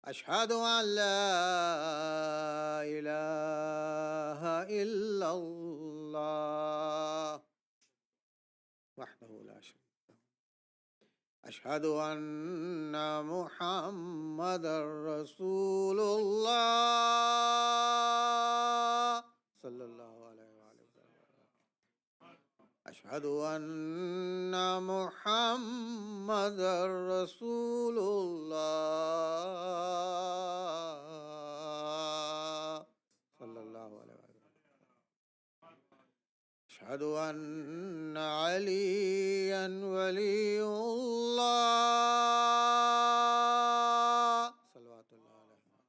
أشهد أن لا إله إلا الله وحده لا شريك له. أشهد أن محمدا رسول الله صلى الله عليه وسلم. أشهد أن محمدا رسول الله صلى الله عليه وسلم. أشهد أن عليا ولي الله صلوات الله عليه.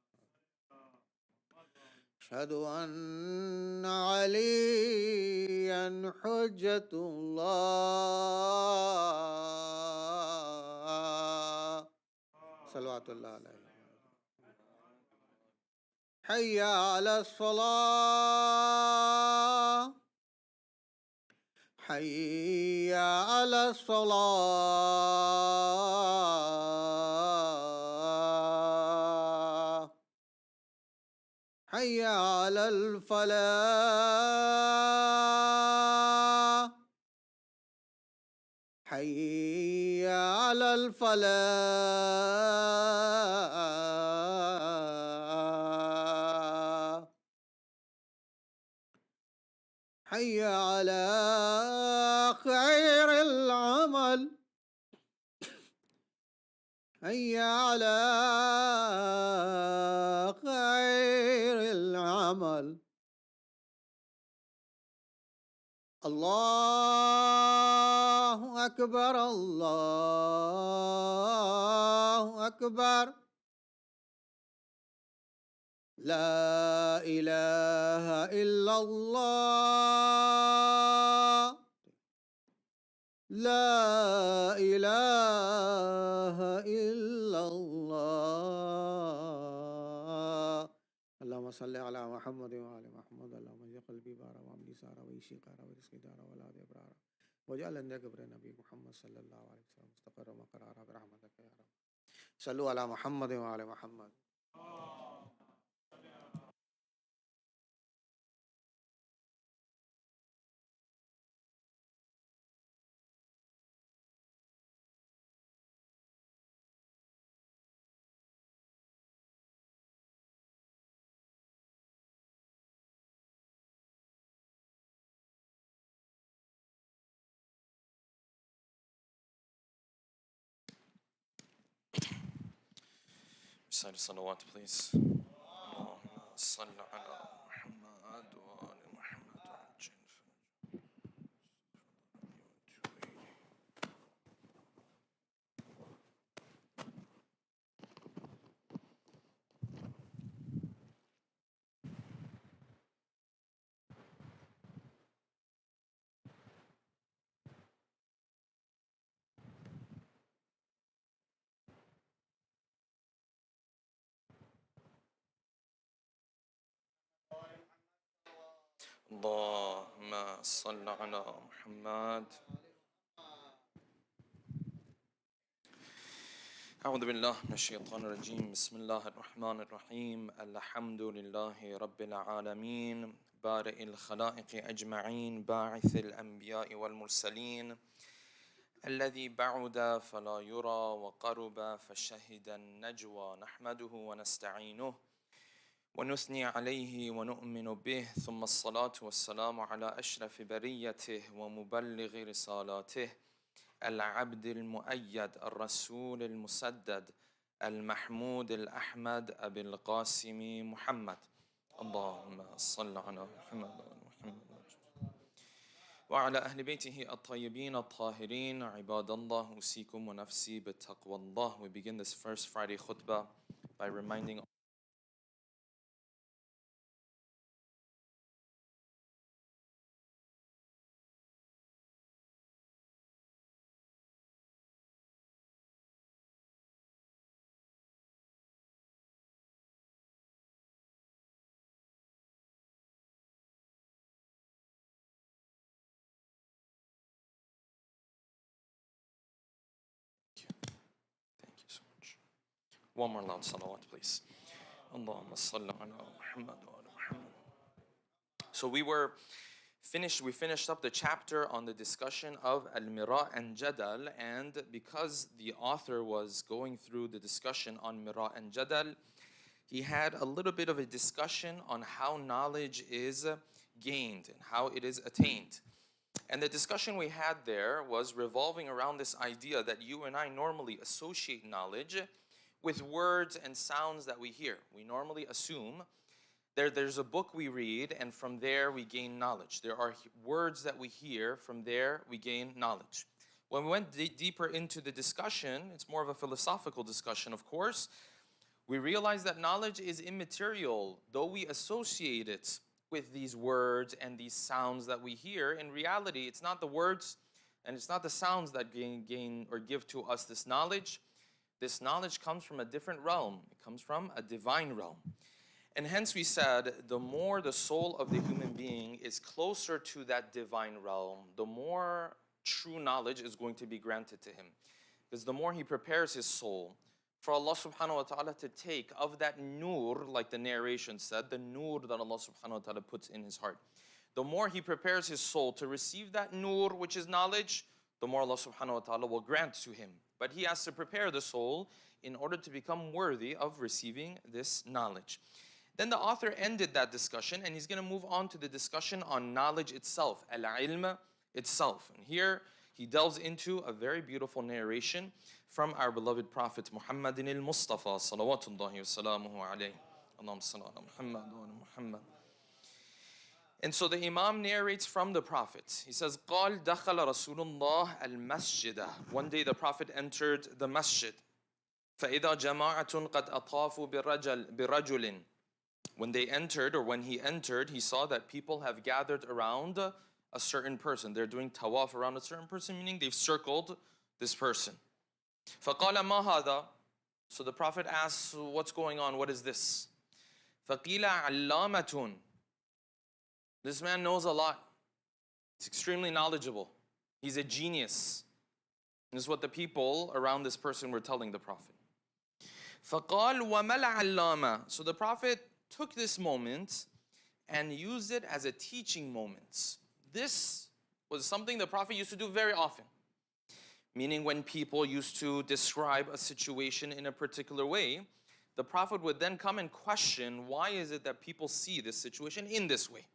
أشهد أن عليا حجة الله صلوات الله عليه. حي على الصلاة حي على الصلاة حي على الفلاح حي على الفلاح حي على خير العمل حي على خير العمل. الله أكبر الله أكبر. لا إله إلا الله لا إله إلا الله. اللهم صل على محمد وعلى محمد. اللهم اجعل قلبي بارا وعملي سارا وعيشي قارا ورزقي دارا وولادي أبرارا واجعل عند قبر النبي محمد صلى الله عليه وسلم مستقرا وقرارا برحمتك يا رب. صلوا على محمد وعلى محمد. Recite a salawat, please. Allahumma salli ala Muhammad wa ali Muhammad wa ajil. اللهم صل على محمد. أعوذ بالله من الشيطان الرجيم. بسم الله الرحمن الرحيم. الحمد لله رب العالمين بارئ الخلائق أجمعين باعث الأنبياء والمرسلين الذي بعد فلا يرى وقرب فشهد النجوى. نحمده ونستعينه ونثني عليه ونؤمن به، ثم الصلاة والسلام على أشرف بريته ومبلغ رسالاته العبد المؤيد الرسول المسدد المحمود الأحمد أبي القاسم محمد. اللهم صل على محمد وعلى أهل بيته الطيبين الطاهرين. عباد الله، أوصيكم ونفسي بتقوى الله. We begin this first Friday khutbah by reminding Thank you so much. One more loud salawat, please. Allahumma salli ala Muhammad wa ala Muhammad. So we finished up the chapter on the discussion of al-mira and jadal, and because the author was going through the discussion on mira and jadal, he had a little bit of a discussion on how knowledge is gained and how it is attained. And the discussion we had there was revolving around this idea that you and I normally associate knowledge with words and sounds that we hear. We normally assume there's a book we read, and from there we gain knowledge. There are words that we hear, from there we gain knowledge. When we went deeper into the discussion, it's more of a philosophical discussion, of course, we realized that knowledge is immaterial. Though we associate it with these words and these sounds that we hear, in reality, it's not the words and it's not the sounds that gain or give to us this knowledge. This knowledge comes from a different realm. It comes from a divine realm. And hence we said, the more the soul of the human being is closer to that divine realm, the more true knowledge is going to be granted to him. Because the more he prepares his soul for Allah subhanahu wa ta'ala to take of that nur, like the narration said, the nur that Allah subhanahu wa ta'ala puts in his heart. The more he prepares his soul to receive that nur, which is knowledge, the more Allah subhanahu wa ta'ala will grant to him. But he has to prepare the soul in order to become worthy of receiving this knowledge. Then the author ended that discussion, and he's going to move on to the discussion on knowledge itself, al-ilm itself. And here he delves into a very beautiful narration from our beloved Prophet Muhammadin al-Mustafa, salawatullahi wa salamuhu alayhi. Allahumma salli ala Muhammad wa ala Muhammad. And so the Imam narrates from the Prophet. He says, قال دخل رسول الله المسجد. One day the Prophet entered the masjid. فإذا جماعة قد أطافوا برجل. When they entered, or when he entered, he saw that people have gathered around a certain person. They're doing tawaf around a certain person, meaning they've circled this person. فَقَالَ مَا هَذَا? So the Prophet asks, what's going on? What is this? فَقِيلَ عَلَّامَةٌ. This man knows a lot. He's extremely knowledgeable. He's a genius. This is what the people around this person were telling the Prophet. فَقَالْ وَمَا الْعَلَّامَةُ. So the Prophet took this moment and used it as a teaching moment. This was something the Prophet used to do very often. Meaning when people used to describe a situation in a particular way, the Prophet would then come and question, why is it that people see this situation in this way?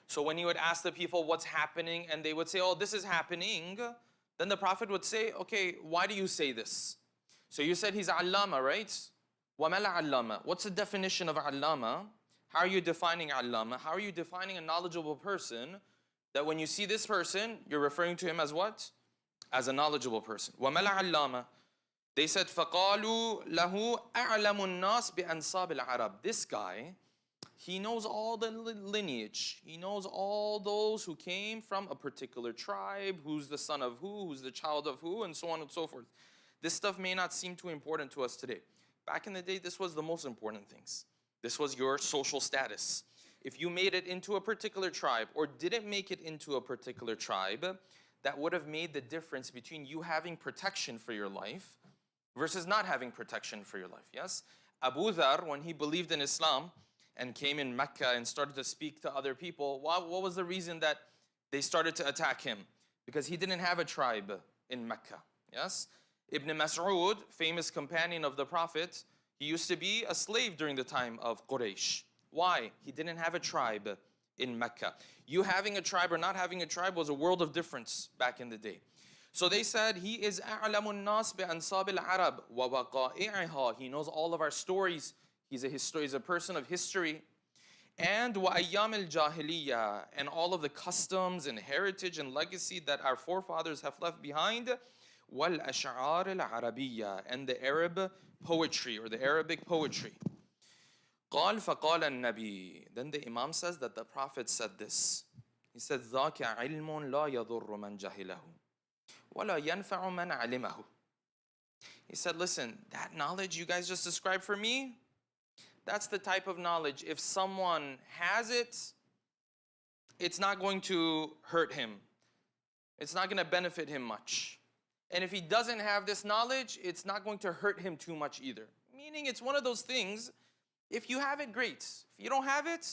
So when he would ask the people what's happening, and they would say, oh, this is happening, then the Prophet would say, okay, why do you say this? So you said he's allama, right? وَمَا الْعَلَّامَةُ. What's the definition of allama? How are you defining allama? How are you defining a knowledgeable person that when you see this person, you're referring to him as what? As a knowledgeable person. وَمَا الْعَلَّامَةُ. They said, فَقَالُوا لَهُ أَعْلَمُ النَّاسِ بِأَنْصَابِ الْعَرَبِ. This guy, he knows all the lineage. He knows all those who came from a particular tribe, who's the son of who's the child of who, and so on and so forth. This stuff may not seem too important to us today. Back in the day, this was the most important things. This was your social status. If you made it into a particular tribe or didn't make it into a particular tribe, that would have made the difference between you having protection for your life versus not having protection for your life, yes? Abu Dhar, when he believed in Islam and came in Mecca and started to speak to other people, what was the reason that they started to attack him? Because he didn't have a tribe in Mecca, yes? Ibn Mas'ud, famous companion of the Prophet, he used to be a slave during the time of Quraysh. Why? He didn't have a tribe in Mecca. You having a tribe or not having a tribe was a world of difference back in the day. So they said, he is أَعْلَمُ النَّاسِ بِأَنْصَابِ الْعَرَبِ وَوَقَائِعِهَا. He knows all of our stories. He's a person of history. And وَأَيَّامِ الْجَاهِلِيَّةِ. And all of the customs and heritage and legacy that our forefathers have left behind. وَالْأَشْعَارِ الْعَرَبِيَّةِ. And the Arab poetry or the Arabic poetry. قال فقال النبي. Then the Imam says that the Prophet said this. He said, ذَاكَ عِلْمٌ لَا يَضُرُّ مَنْ جَهِلَهُ وَلَا يَنْفَعُ مَنْ عَلِمَهُ. He said, listen, that knowledge you guys just described for me, that's the type of knowledge. If someone has it, it's not going to hurt him. It's not going to benefit him much. And if he doesn't have this knowledge, it's not going to hurt him too much either. Meaning it's one of those things, if you have it, great. If you don't have it,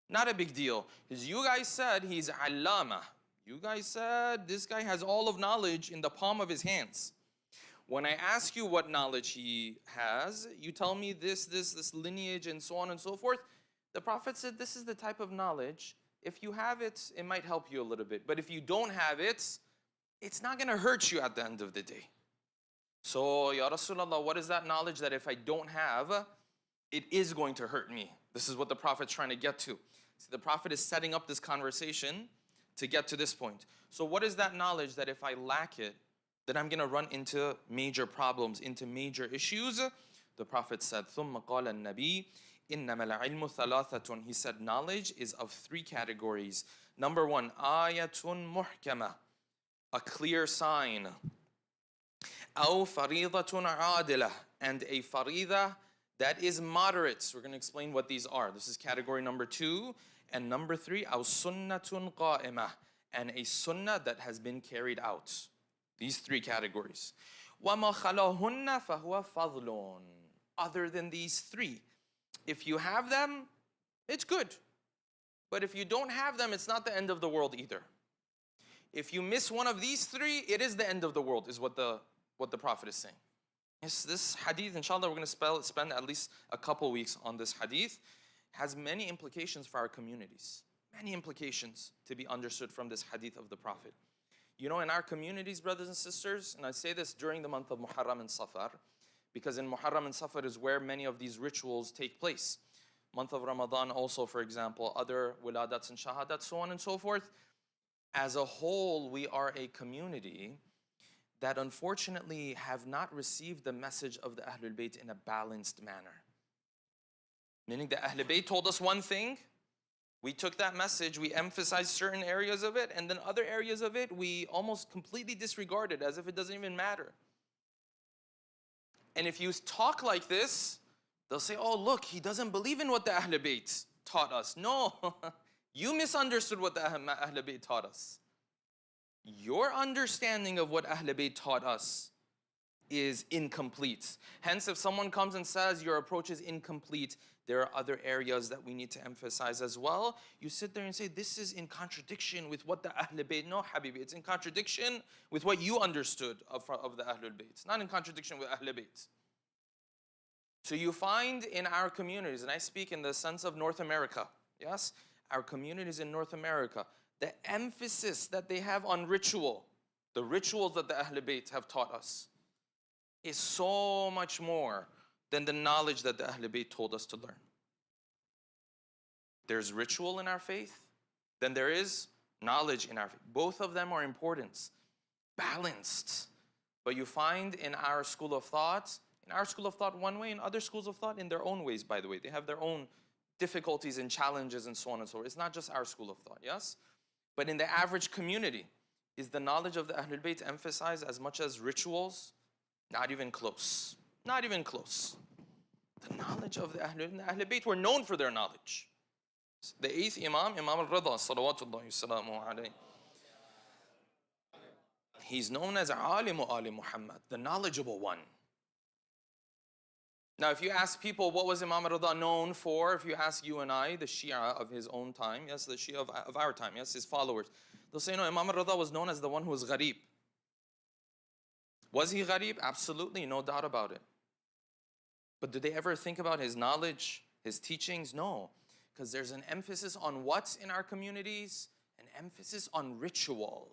not a big deal. Because you guys said he's allama. You guys said this guy has all of knowledge in the palm of his hands. When I ask you what knowledge he has, you tell me this lineage and so on and so forth. The Prophet said this is the type of knowledge. If you have it, it might help you a little bit. But if you don't have it, it's not going to hurt you at the end of the day. So, Ya Rasulullah, what is that knowledge that if I don't have, it is going to hurt me? This is what the Prophet's trying to get to. See, the Prophet is setting up this conversation to get to this point. So what is that knowledge that if I lack it, then I'm going to run into major problems, into major issues? The Prophet said, ثُمَّ قَالَ النَّبِيُّ إِنَّمَا الْعِلْمُ ثَلَاثَةٌ. He said, knowledge is of three categories. Number one, آيَةٌ مُحْكَمَةٌ, a clear sign. أَوْ فَرِيضَةٌ عَادِلَةٌ, and a farida that is moderate. So we're going to explain what these are. This is category number two. And number three, أَوْ سُنَّةٌ قَائِمَةٌ, and a sunnah that has been carried out. These three categories. وَمَا خَلَاهُنَّ فَهُوَ فَضْلٌ. Other than these three, if you have them, it's good. But if you don't have them, it's not the end of the world either. If you miss one of these three, it is the end of the world, is what the Prophet is saying. Yes, this hadith, inshallah, we're going to spend at least a couple weeks on this hadith. Has many implications for our communities. Many implications to be understood from this hadith of the Prophet. You know, in our communities, brothers and sisters, and I say this during the month of Muharram and Safar, because in Muharram and Safar is where many of these rituals take place. Month of Ramadan also, for example, other wiladats and shahadats, so on and so forth. As a whole, we are a community that unfortunately have not received the message of the Ahlul Bayt in a balanced manner. Meaning the Ahlul Bayt told us one thing, we took that message, we emphasized certain areas of it, and then other areas of it we almost completely disregarded as if it doesn't even matter. And if you talk like this, they'll say, oh look, he doesn't believe in what the Ahlul Bayt taught us. No, you misunderstood what the Ahlul Bayt taught us. Your understanding of what Ahlul Bayt taught us is incomplete. Hence, if someone comes and says your approach is incomplete, there are other areas that we need to emphasize as well. You sit there and say, this is in contradiction with what the Ahlul Bayt. No, Habibi, it's in contradiction with what you understood of the Ahlul Bayt. It's not in contradiction with Ahlul Bayt. So you find in our communities, and I speak in the sense of North America, yes? Our communities in North America, the emphasis that they have on ritual, the rituals that the Ahlul Bayt have taught us, is so much more than the knowledge that the Ahlul Bayt told us to learn. There's ritual in our faith, then there is knowledge in our faith. Both of them are important, balanced. But you find in our school of thought one way, in other schools of thought in their own ways, by the way. They have their own difficulties and challenges and so on and so forth. It's not just our school of thought, yes? But in the average community, is the knowledge of the Ahlul Bayt emphasized as much as rituals? Not even close. Not even close. The knowledge of the Ahlul Bayt were known for their knowledge. The 8th Imam, Imam al-Rida, salawatullahi salamu alayhi. He's known as Alimu Ali Muhammad, the knowledgeable one. Now, if you ask people what was Imam al-Rida known for, if you ask you and I, the Shia of his own time, yes, the Shia of our time, yes, his followers, they'll say, no, Imam al-Rida was known as the one who was gharib. Was he gharib? Absolutely, no doubt about it. But did they ever think about his knowledge, his teachings? No, because there's an emphasis on what's in our communities, an emphasis on ritual.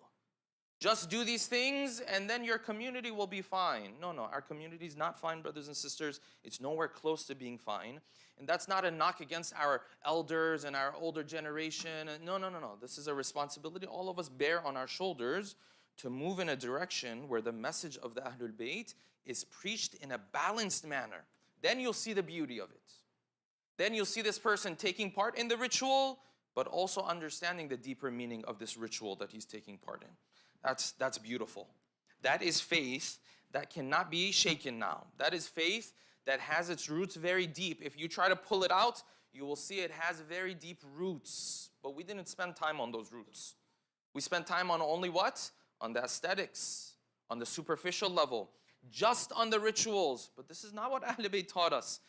Just do these things and then your community will be fine. No, our community is not fine, brothers and sisters. It's nowhere close to being fine. And that's not a knock against our elders and our older generation. No. This is a responsibility all of us bear on our shoulders to move in a direction where the message of the Ahlul Bayt is preached in a balanced manner. Then you'll see the beauty of it. Then you'll see this person taking part in the ritual, but also understanding the deeper meaning of this ritual that he's taking part in. That's beautiful. That is faith that cannot be shaken now. That is faith that has its roots very deep. If you try to pull it out, you will see it has very deep roots. But we didn't spend time on those roots. We spent time on only what? On the aesthetics, on the superficial level. just on the rituals. But this is not what Ahlul Bayt taught us.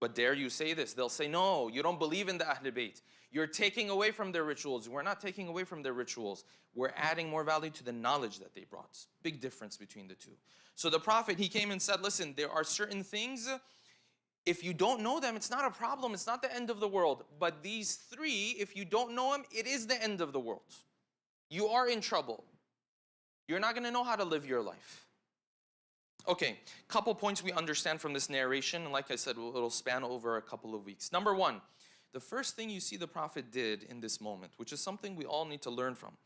But dare you say this? They'll say, no, you don't believe in the Ahlul Bayt. You're taking away from their rituals. We're not taking away from their rituals. We're adding more value to the knowledge that they brought. Big difference between the two. So the Prophet, he came and said, listen, there are certain things, if you don't know them, it's not a problem. It's not the end of the world. But these three, if you don't know them, it is the end of the world. You are in trouble. You're not going to know how to live your life. Okay, couple points we understand from this narration, and like I said, it'll span over a couple of weeks. Number one, the first thing you see the Prophet did in this moment, which is something we all need to learn from,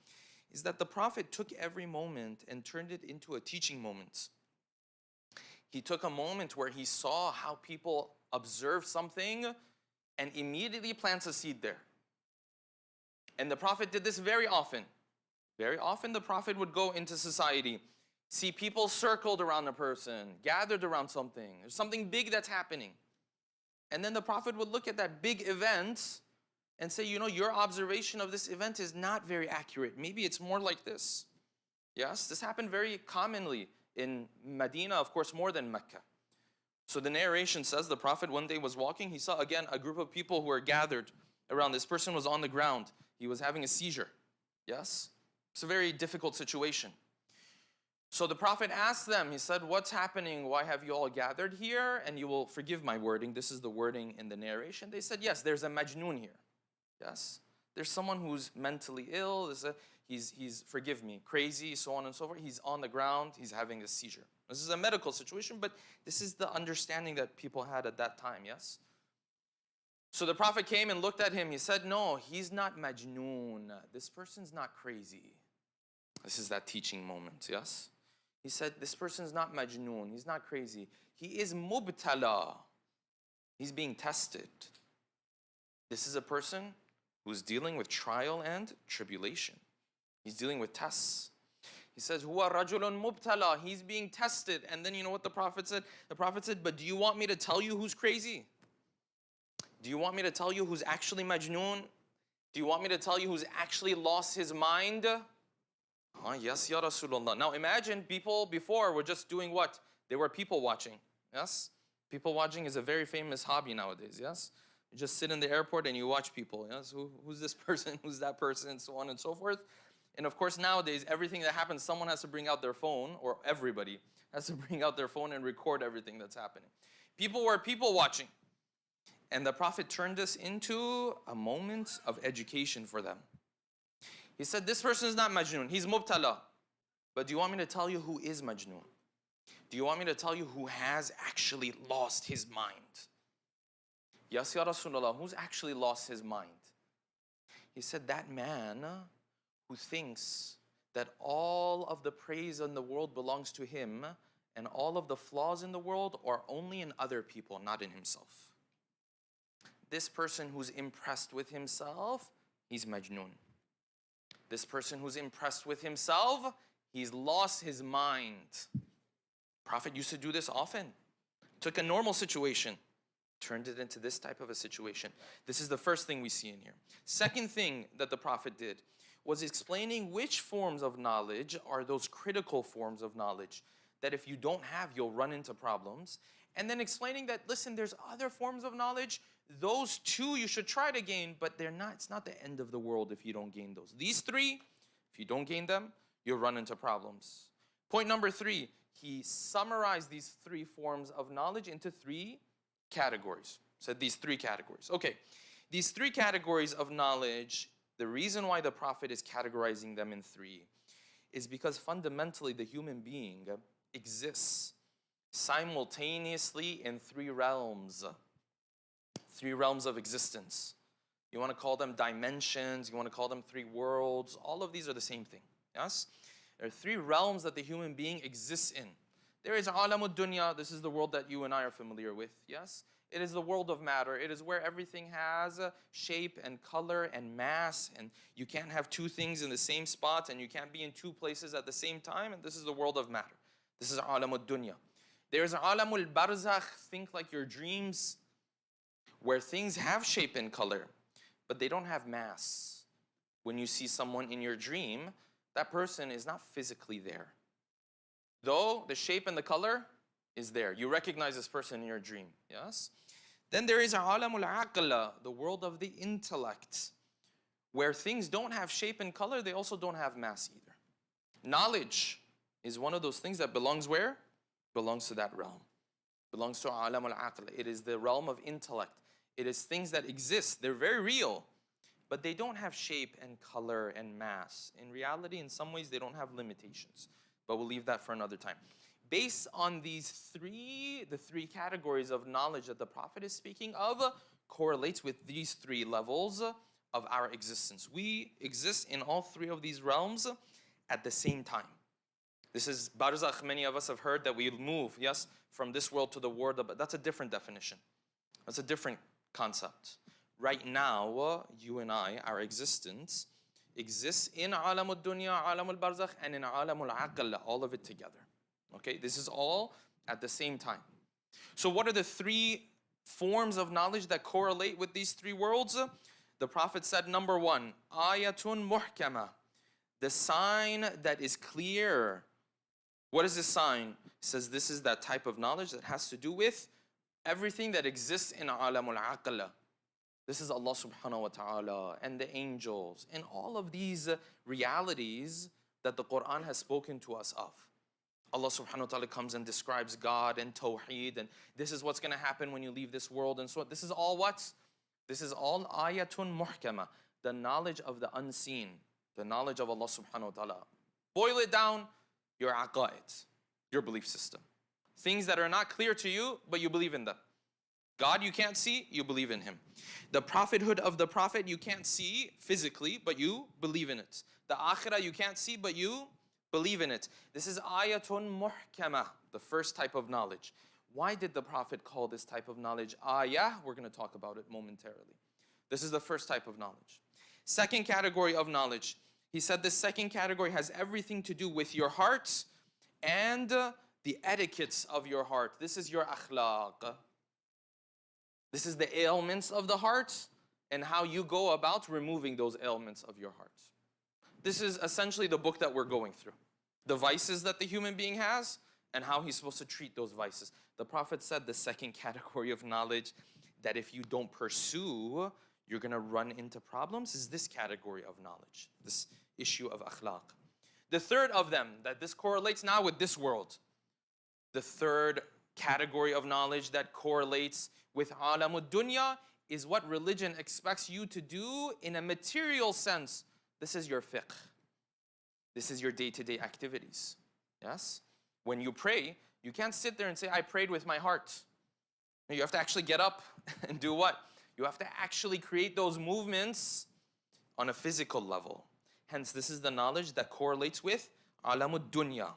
is that the Prophet took every moment and turned it into a teaching moment. He took a moment where he saw how people observe something and immediately plants a seed there. And the Prophet did this very often. Very often the Prophet would go into society, see people circled around a person, gathered around something. There's something big that's happening. And then the Prophet would look at that big event and say, you know, your observation of this event is not very accurate. Maybe it's more like this. Yes, this happened very commonly in Medina, of course, more than Mecca. So the narration says the Prophet one day was walking. He saw again a group of people who were gathered around. This person was on the ground. He was having a seizure. Yes, it's a very difficult situation. So the Prophet asked them, he said, what's happening? Why have you all gathered here? And you will forgive my wording. This is the wording in the narration. They said, yes, there's a majnoon here. Yes, there's someone who's mentally ill. He's forgive me, crazy, so on and so forth. He's on the ground. He's having a seizure. This is a medical situation, but this is the understanding that people had at that time, yes? So the Prophet came and looked at him. He said, no, he's not majnoon. This person's not crazy. This is that teaching moment, yes? He said, this person's not majnoon. He's not crazy. He is mubtala. He's being tested. This is a person who's dealing with trial and tribulation. He's dealing with tests. He says, huwa rajulun mubtala. He's being tested. And then you know what the Prophet said? The Prophet said, but do you want me to tell you who's crazy? Do you want me to tell you who's actually majnoon? Do you want me to tell you who's actually lost his mind? Yes, Ya Rasulullah. Now imagine people before were just doing what? They were people watching. Yes? People watching is a very famous hobby nowadays. Yes? You just sit in the airport and you watch people. Yes? Who's this person? Who's that person? So on and so forth. And of course nowadays, everything that happens, someone has to bring out their phone, or everybody has to bring out their phone and record everything that's happening. People were people watching. And the Prophet turned this into a moment of education for them. He said, this person is not majnoon, he's mubtala. But do you want me to tell you who is majnoon? Do you want me to tell you who has actually lost his mind? Yes, Ya Rasulullah, who's actually lost his mind? He said, that man who thinks that all of the praise in the world belongs to him and all of the flaws in the world are only in other people, not in himself. This person who's impressed with himself, he's majnoon. This person who's impressed with himself, he's lost his mind. Prophet used to do this often. Took a normal situation, turned it into this type of a situation. This is the first thing we see in here. Second thing that the Prophet did was explaining which forms of knowledge are those critical forms of knowledge that if you don't have, you'll run into problems. And then explaining that, listen, there's other forms of knowledge. Those two you should try to gain, but it's not the end of the world if you don't gain those. These three, if you don't gain them, you'll run into problems. Point number three, he summarized these three forms of knowledge into three categories. Said these three categories. Okay, these three categories of knowledge, the reason why the Prophet is categorizing them in three is because fundamentally the human being exists simultaneously in three realms. Three realms of existence. You want to call them dimensions, you want to call them three worlds, all of these are the same thing, yes? There are three realms that the human being exists in. There is alamud dunya, this is the world that you and I are familiar with, yes? It is the world of matter. It is where everything has a shape and color and mass, and you can't have two things in the same spot, and you can't be in two places at the same time, and this is the world of matter. This is alamud dunya. There is alamul barzakh, think like your dreams, where things have shape and color, but they don't have mass. When you see someone in your dream, that person is not physically there. Though the shape and the color is there. You recognize this person in your dream. Yes? Then there is alamul aqla, the world of the intellect, where things don't have shape and color, they also don't have mass either. Knowledge is one of those things that belongs where? Belongs to that realm. Belongs to alamul aqla. It is the realm of intellect. It is things that exist. They're very real, but they don't have shape and color and mass. In reality, in some ways, they don't have limitations. But we'll leave that for another time. Based on the three categories of knowledge that the Prophet is speaking of, correlates with these three levels of our existence. We exist in all three of these realms at the same time. This is barzakh. Many of us have heard that we move, yes, from this world to the world, but that's a different definition. That's a different concept. Right now, you and I, our existence, exists in alamul dunya, alamul barzakh, and in alamul aql, all of it together. Okay, this is all at the same time. So what are the three forms of knowledge that correlate with these three worlds? The Prophet said, number one, ayatun muhkama, the sign that is clear. What is this sign? He says this is that type of knowledge that has to do with everything that exists in alamul aql. This is Allah subhanahu wa ta'ala and the angels and all of these realities that the Quran has spoken to us of. Allah subhanahu wa ta'ala comes and describes God and Tawheed, and this is what's going to happen when you leave this world and so on. This is all what? This is all ayatun muhkama, the knowledge of the unseen, the knowledge of Allah subhanahu wa ta'ala. Boil it down, your aqaid, your belief system. Things that are not clear to you, but you believe in them. God you can't see, you believe in him. The prophethood of the prophet you can't see physically, but you believe in it. The akhirah you can't see, but you believe in it. This is ayatun muhkama, the first type of knowledge. Why did the Prophet call this type of knowledge ayah? We're going to talk about it momentarily. This is the first type of knowledge. Second category of knowledge. He said this second category has everything to do with your heart and the etiquettes of your heart. This is your akhlaq. This is the ailments of the heart and how you go about removing those ailments of your heart. This is essentially the book that we're going through. The vices that the human being has and how he's supposed to treat those vices. The Prophet said the second category of knowledge that if you don't pursue, you're going to run into problems is this category of knowledge, this issue of akhlaq. The third of them, that this correlates now with this world. The third category of knowledge that correlates with alamud dunya is what religion expects you to do in a material sense. This is your fiqh. This is your day-to-day activities. Yes? When you pray, you can't sit there and say, I prayed with my heart. You have to actually get up and do what? You have to actually create those movements on a physical level. Hence, this is the knowledge that correlates with alamud dunya.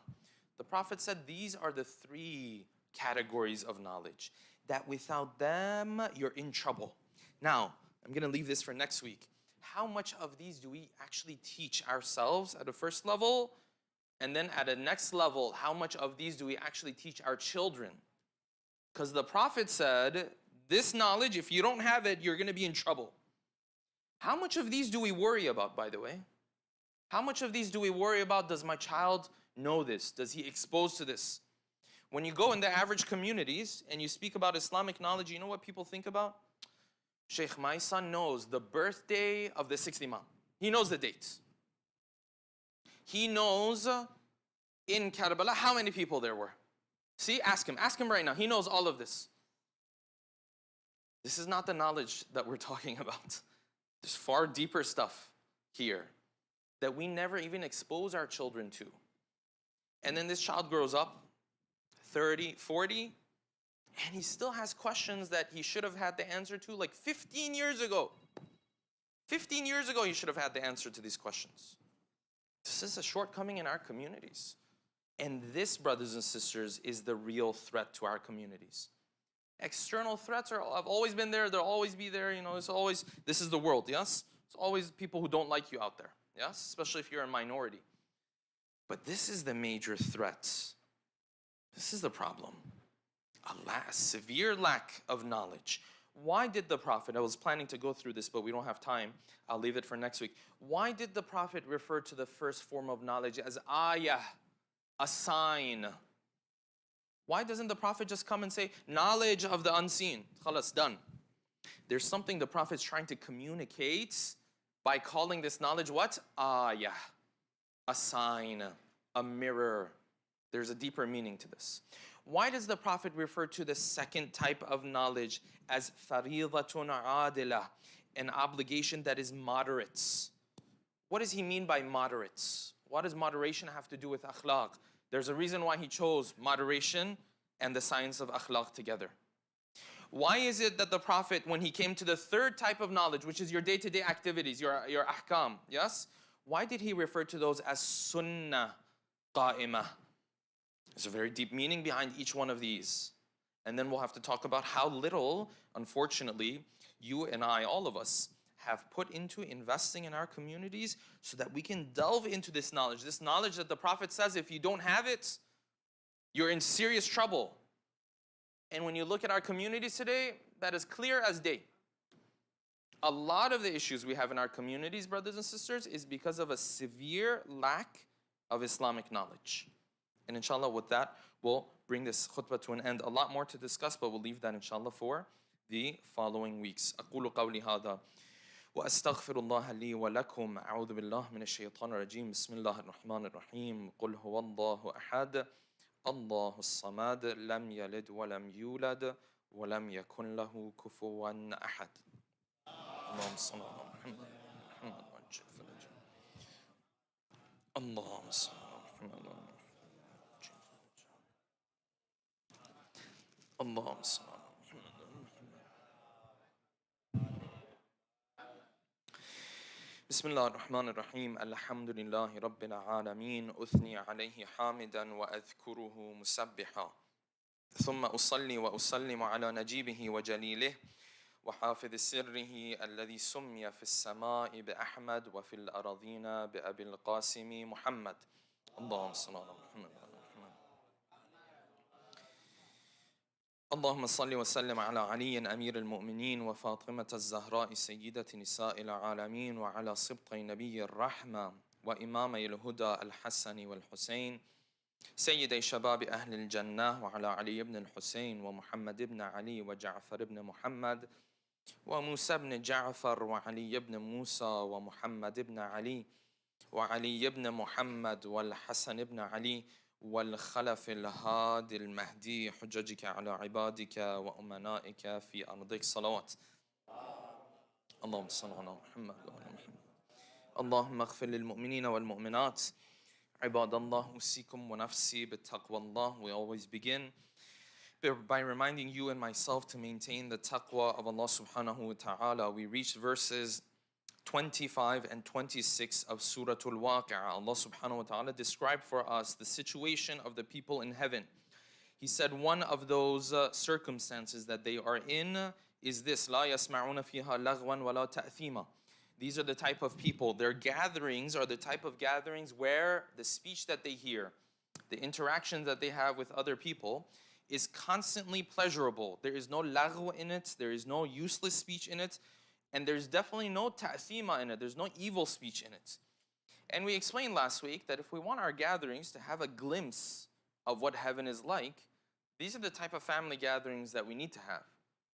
The Prophet said these are the three categories of knowledge, that without them, you're in trouble. Now, I'm going to leave this for next week. How much of these do we actually teach ourselves at a first level? And then at a next level, how much of these do we actually teach our children? Because the Prophet said, this knowledge, if you don't have it, you're going to be in trouble. How much of these do we worry about, by the way? How much of these do we worry about? Does my child know this? Does he expose to this? When you go in the average communities and you speak about Islamic knowledge, you know what people think about? Sheikh, my son knows the birthday of the 6th Imam. He knows the dates. He knows in Karbala how many people there were. See, ask him right now. He knows all of this. This is not the knowledge that we're talking about. There's far deeper stuff here that we never even expose our children to. And then this child grows up, 30, 40, and he still has questions that he should have had the answer to like 15 years ago. 15 years ago, he should have had the answer to these questions. This is a shortcoming in our communities. And this, brothers and sisters, is the real threat to our communities. External threats have always been there. They'll always be there. You know, this is the world, yes? It's always people who don't like you out there, yes? Especially if you're a minority. But this is the major threat. This is the problem. A severe lack of knowledge. Why did the Prophet, I was planning to go through this, but we don't have time. I'll leave it for next week. Why did the Prophet refer to the first form of knowledge as ayah, a sign. Why doesn't the Prophet just come and say, knowledge of the unseen? Khalas, done. There's something the Prophet's trying to communicate by calling this knowledge what? Ayah. A sign, a mirror. There's a deeper meaning to this. Why does the Prophet refer to the second type of knowledge as faridatun adila, an obligation that is moderate? What does he mean by moderates? What does moderation have to do with akhlaq? There's a reason why he chose moderation and the science of akhlaq together. Why is it that the Prophet, when he came to the third type of knowledge, which is your day-to-day activities, your ahkam, yes? Why did he refer to those as sunnah qa'imah? There's a very deep meaning behind each one of these. And then we'll have to talk about how little, unfortunately, you and I, all of us, have put into investing in our communities so that we can delve into this knowledge that the Prophet says if you don't have it, you're in serious trouble. And when you look at our communities today, that is clear as day. A lot of the issues we have in our communities, brothers and sisters, is because of a severe lack of Islamic knowledge. And inshallah, with that, we'll bring this khutbah to an end. A lot more to discuss, but we'll leave that inshallah for the following weeks. أقول قولي هذا وأستغفر الله لي ولكم. أعوذ بالله من الشيطان الرجيم. بسم الله الرحمن الرحيم. قل هو الله أحد الله الصمد لم يلد ولم يولد ولم يكن له كفوا أحد. اللهم صل على محمد وعجل فرجه. اللهم صل على محمد. اللهم صل على محمد. بسم الله الرحمن الرحيم. الحمد لله رب العالمين. أثني عليه حامدا وأذكره مسبحا. ثم أصلي وأسلم على نجيبه وجليله وحافظ سره الذي سمي في السماء بأحمد وفي الأراضين بأبي القاسم محمد. اللهم صل على محمد. اللهم صل وسلم على علي أمير المؤمنين وفاطمة الزهراء سيدة نساء العالمين وعلى سبطي نبي الرحمة وإمامي الهدى الحسن والحسين سيدي شباب أهل الجنة وعلى علي بن الحسين ومحمد بن علي وجعفر بن محمد وموسى بن جعفر وعلي بن موسى ومحمد بن علي وعلي بن محمد والحسن بن علي والخلف الهادي المهدي حججك على عبادك وأمنائك في أرضك. صلوات. اللهم صل على محمد وعلى محمد. اللهم اغفر للمؤمنين والمؤمنات. عباد الله أوصيكم ونفسي بتقوى الله. We always begin by reminding you and myself to maintain the taqwa of Allah subhanahu wa ta'ala. We reached verses 25 and 26 of Surah Al-Waqi'ah. Allah subhanahu wa ta'ala described for us the situation of the people in heaven. He said one of those circumstances that they are in is this: لا يسمعون فيها لغوا ولا تأثيما. These are the type of people, their gatherings are the type of gatherings where the speech that they hear, the interactions that they have with other people is constantly pleasurable. There is no lagw in it, there is no useless speech in it, and there's definitely no ta'thima in it. There's no evil speech in it. And we explained last week that if we want our gatherings to have a glimpse of what heaven is like, these are the type of family gatherings that we need to have.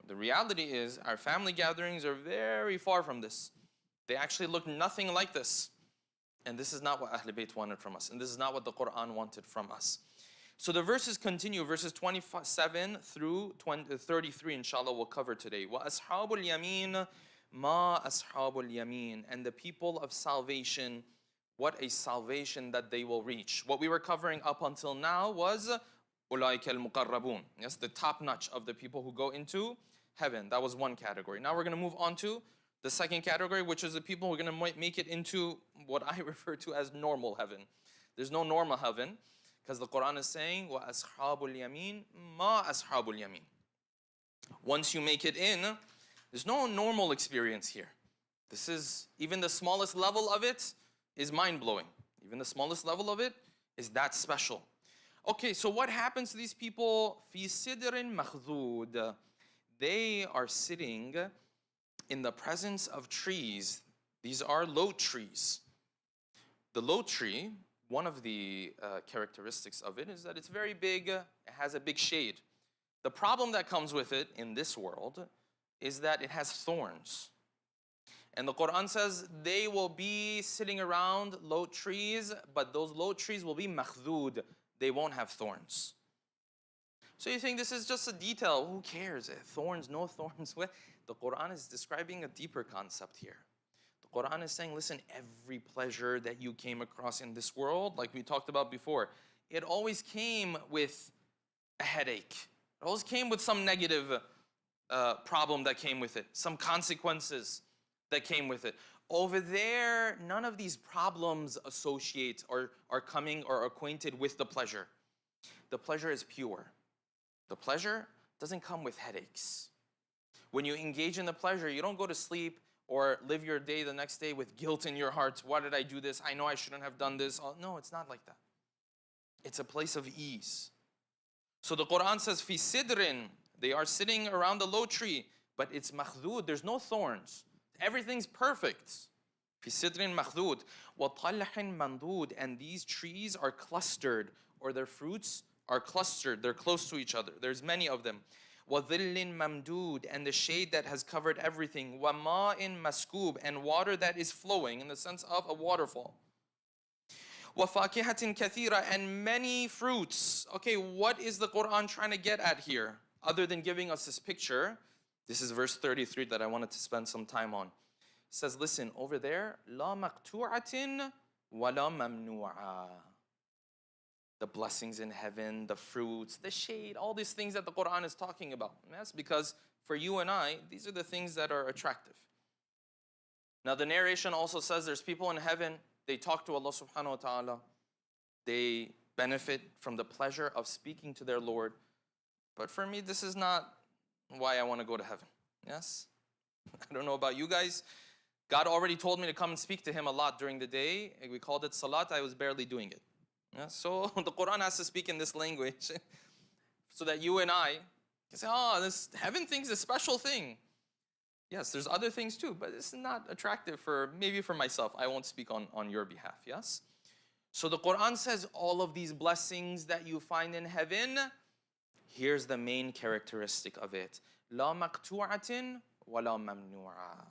The reality is our family gatherings are very far from this. They actually look nothing like this. And this is not what Ahl Bayt wanted from us. And this is not what the Quran wanted from us. So the verses continue, verses 27 through 33, inshallah, we'll cover today. وَأَصْحَابُ الْيَمِينَ مَا أَصْحَابُ الْيَمِينَ. And the people of salvation, what a salvation that they will reach. What we were covering up until now was أُولَٰئِكَ الْمُقَرَّبُونَ. Yes, the top notch of the people who go into heaven. That was one category. Now we're going to move on to the second category, which is the people who are going to make it into what I refer to as normal heaven. There's no normal heaven, because the Quran is saying, وَأَصْحَابُ الْيَمِينَ مَا أَصْحَابُ الْيَمِينَ. Once you make it in, there's no normal experience here. This is, even the smallest level of it is mind-blowing. Even the smallest level of it is that special. Okay, so what happens to these people? فِي سِدْرٍ مَخْذُودٍ. They are sitting in the presence of trees. These are low trees. The low tree, one of the characteristics of it is that it's very big, it has a big shade. The problem that comes with it in this world is that it has thorns. And the Quran says they will be sitting around low trees, but those low trees will be makhdud. They won't have thorns. So you think this is just a detail. Who cares? Thorns, no thorns. The Quran is describing a deeper concept here. The Quran is saying, listen, every pleasure that you came across in this world, like we talked about before, it always came with a headache. It always came with some negative problem that came with it, some consequences that came with it. Over there, none of these problems associate or are coming or acquainted with the pleasure. The pleasure is pure. The pleasure doesn't come with headaches. When you engage in the pleasure, you don't go to sleep or live your day the next day with guilt in your heart. Why did I do this? I know I shouldn't have done this. No, it's not like that. It's a place of ease. So the Quran says, fi sidrin, they are sitting around the low tree, but it's makhdud, there's no thorns. Everything's perfect. Fi sidrin makhdud, wa talhin mandud, and these trees are clustered, or their fruits are clustered, they're close to each other. There's many of them. وَظِلٍّ مَمْدُودٍ, and the shade that has covered everything. وَمَاءٍ مَسْكُوبٍ, and water that is flowing in the sense of a waterfall. وَفَاكِهَةٍ كَثِيرًا, and many fruits. Okay, what is the Quran trying to get at here? Other than giving us this picture, this is verse 33 that I wanted to spend some time on. It says, listen, over there, لَا مَقْتُوعَةٍ وَلَا مَمْنُوعَةٍ. The blessings in heaven, the fruits, the shade, all these things that the Quran is talking about. And that's because for you and I, these are the things that are attractive. Now the narration also says there's people in heaven, they talk to Allah subhanahu wa ta'ala. They benefit from the pleasure of speaking to their Lord. But for me, this is not why I want to go to heaven. Yes? I don't know about you guys. God already told me to come and speak to Him a lot during the day. We called it Salaat. I was barely doing it. Yeah, so the Quran has to speak in this language so that you and I can say, oh, this heaven thing's a special thing. Yes, there's other things too, but it's not attractive maybe for myself. I won't speak on your behalf, yes? So the Quran says all of these blessings that you find in heaven, here's the main characteristic of it. La maqtu'atin wa la mamnu'a.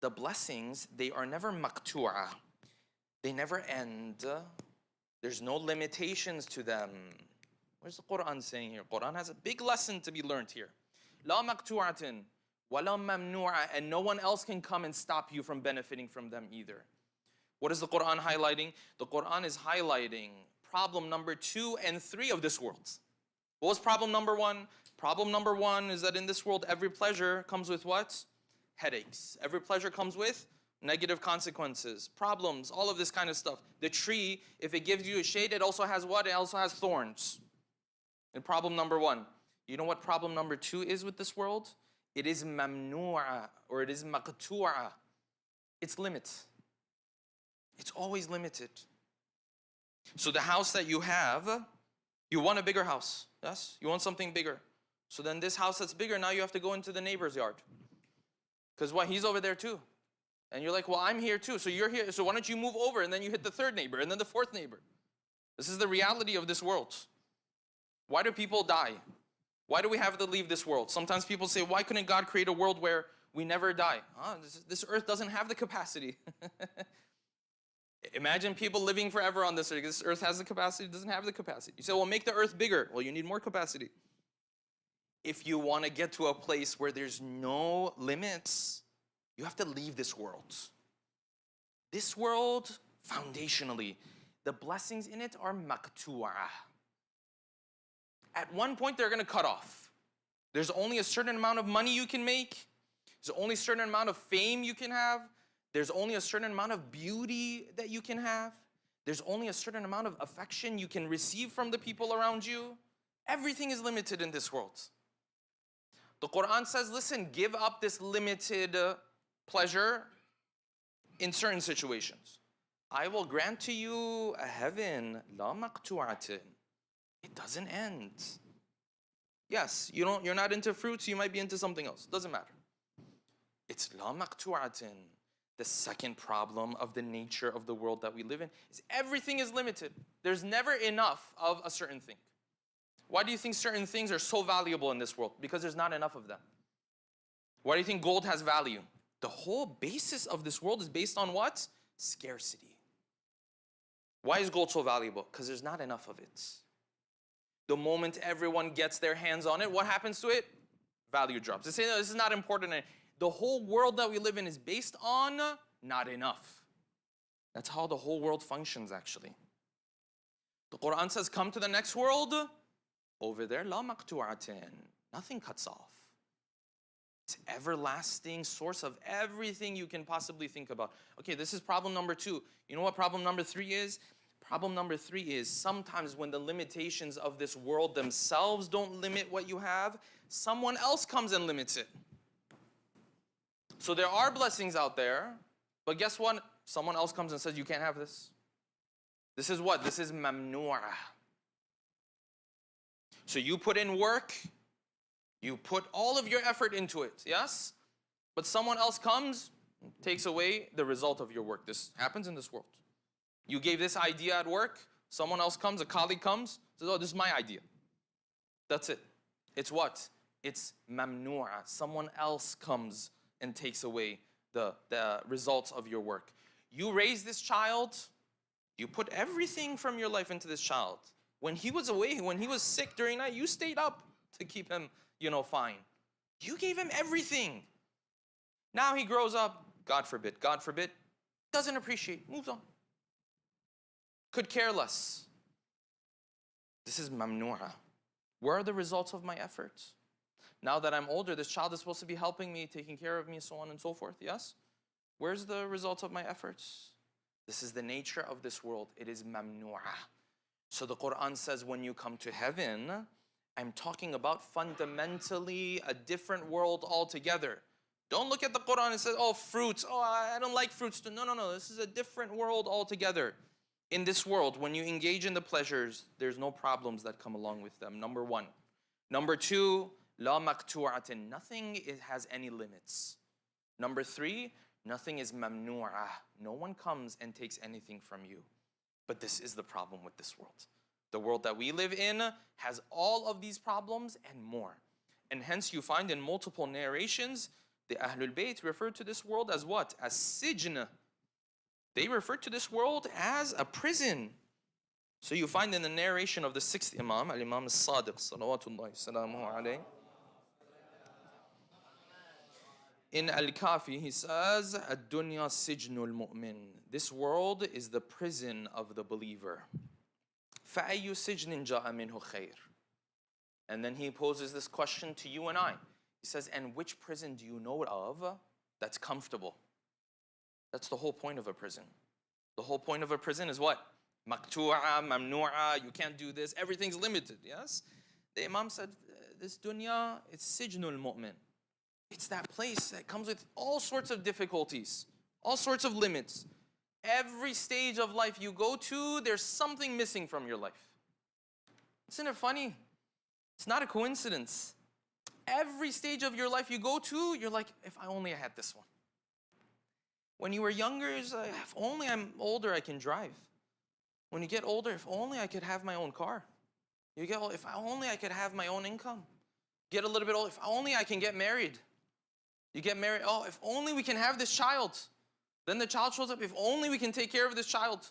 The blessings, they are never maqtu'a. They never end. There's no limitations to them. What's the Quran saying here? Quran has a big lesson to be learned here. La maqtu'atin wa la mamnu'a, and no one else can come and stop you from benefiting from them either. What is the Quran highlighting? The Quran is highlighting problem number 2 and 3 of this world. What was problem number 1? Problem number 1 is that in this world, every pleasure comes with what? Headaches. Every pleasure comes with negative consequences, problems, all of this kind of stuff. The tree, if it gives you a shade, it also has what? It also has thorns. And problem number 1. You know what problem number 2 is with this world? It is mamnu'a, or it is maqtu'a. It's limits. It's always limited. So the house that you have, you want a bigger house, yes? You want something bigger. So then this house that's bigger, now you have to go into the neighbor's yard. Because what? He's over there too. And you're like, well, I'm here too. So you're here. So why don't you move over? And then you hit the 3rd neighbor and then the 4th neighbor. This is the reality of this world. Why do people die? Why do we have to leave this world? Sometimes people say, why couldn't God create a world where we never die? This earth doesn't have the capacity. Imagine people living forever on this earth. This earth has the capacity, it doesn't have the capacity. You say, well, make the earth bigger. Well, you need more capacity. If you want to get to a place where there's no limits, you have to leave this world. This world, foundationally, the blessings in it are maqtu'a. At one point, they're going to cut off. There's only a certain amount of money you can make. There's only a certain amount of fame you can have. There's only a certain amount of beauty that you can have. There's only a certain amount of affection you can receive from the people around you. Everything is limited in this world. The Quran says, listen, give up this limited pleasure in certain situations. I will grant to you a heaven, la maqtu'atin. It doesn't end. Yes, you're not into fruits, you might be into something else. Doesn't matter. It's la maqtu'atin. The second problem of the nature of the world that we live in is everything is limited. There's never enough of a certain thing. Why do you think certain things are so valuable in this world? Because there's not enough of them. Why do you think gold has value? The whole basis of this world is based on what? Scarcity. Why is gold so valuable? Because there's not enough of it. The moment everyone gets their hands on it, what happens to it? Value drops. They say, no, this is not important. The whole world that we live in is based on not enough. That's how the whole world functions, actually. The Quran says, come to the next world. Over there, la maqtu'atin. Nothing cuts off. It's everlasting source of everything you can possibly think about. Okay, this is problem number 2. You know what problem number 3 is? Problem number 3 is sometimes when the limitations of this world themselves don't limit what you have, someone else comes and limits it. So there are blessings out there, but guess what? Someone else comes and says, you can't have this. This is what? This is mamnu'ah. So you put in work, you put all of your effort into it, yes? But someone else comes, takes away the result of your work. This happens in this world. You gave this idea at work, someone else comes, a colleague comes, says, oh, this is my idea. That's it. It's what? It's mamnu'ah. Someone else comes and takes away the results of your work. You raise this child, you put everything from your life into this child. When he was away, when he was sick during night, you stayed up to keep him, fine. You gave him everything. Now he grows up, God forbid, doesn't appreciate, moves on. Could care less. This is mamnu'ah. Where are the results of my efforts? Now that I'm older, this child is supposed to be helping me, taking care of me, so on and so forth, yes? Where's the results of my efforts? This is the nature of this world. It is mamnu'ah. So the Quran says when you come to heaven, I'm talking about fundamentally a different world altogether. Don't look at the Quran and say, oh, fruits. Oh, I don't like fruits. No. This is a different world altogether. In this world, when you engage in the pleasures, there's no problems that come along with them, number 1. Number 2, la maqtu'atin. Nothing has any limits. Number 3, nothing is mamnu'ah. No one comes and takes anything from you. But this is the problem with this world. The world that we live in has all of these problems and more. And hence you find in multiple narrations, the Ahlul Bayt referred to this world as what? As sijn. They refer to this world as a prison. So you find in the narration of the 6th Imam, Al-Imam As-Sadiq, salawatullahi salamuhu alayhi, in Al-Kafi, he says, Ad-dunya sijnul mu'min. This world is the prison of the believer. فَأَيُّ سِجْنٍ جَاءَ مِنْهُ خَيْرٍ. And then he poses this question to you and I. He says, and which prison do you know of that's comfortable? That's the whole point of a prison. The whole point of a prison is what? Maqtu'a, mamnu'a, you can't do this. Everything's limited, yes? The Imam said, this dunya, it's sijnul mu'min. It's that place that comes with all sorts of difficulties, all sorts of limits. Every stage of life you go to, there's something missing from your life. Isn't it funny? It's not a coincidence. Every stage of your life you go to, you're like, if I only had this one. When you were younger, it's like, if only I'm older, I can drive. When you get older, if only I could have my own car. You get old, if only I could have my own income. Get a little bit older, if only I can get married. You get married, oh, if only we can have this child. Then the child shows up, if only we can take care of this child.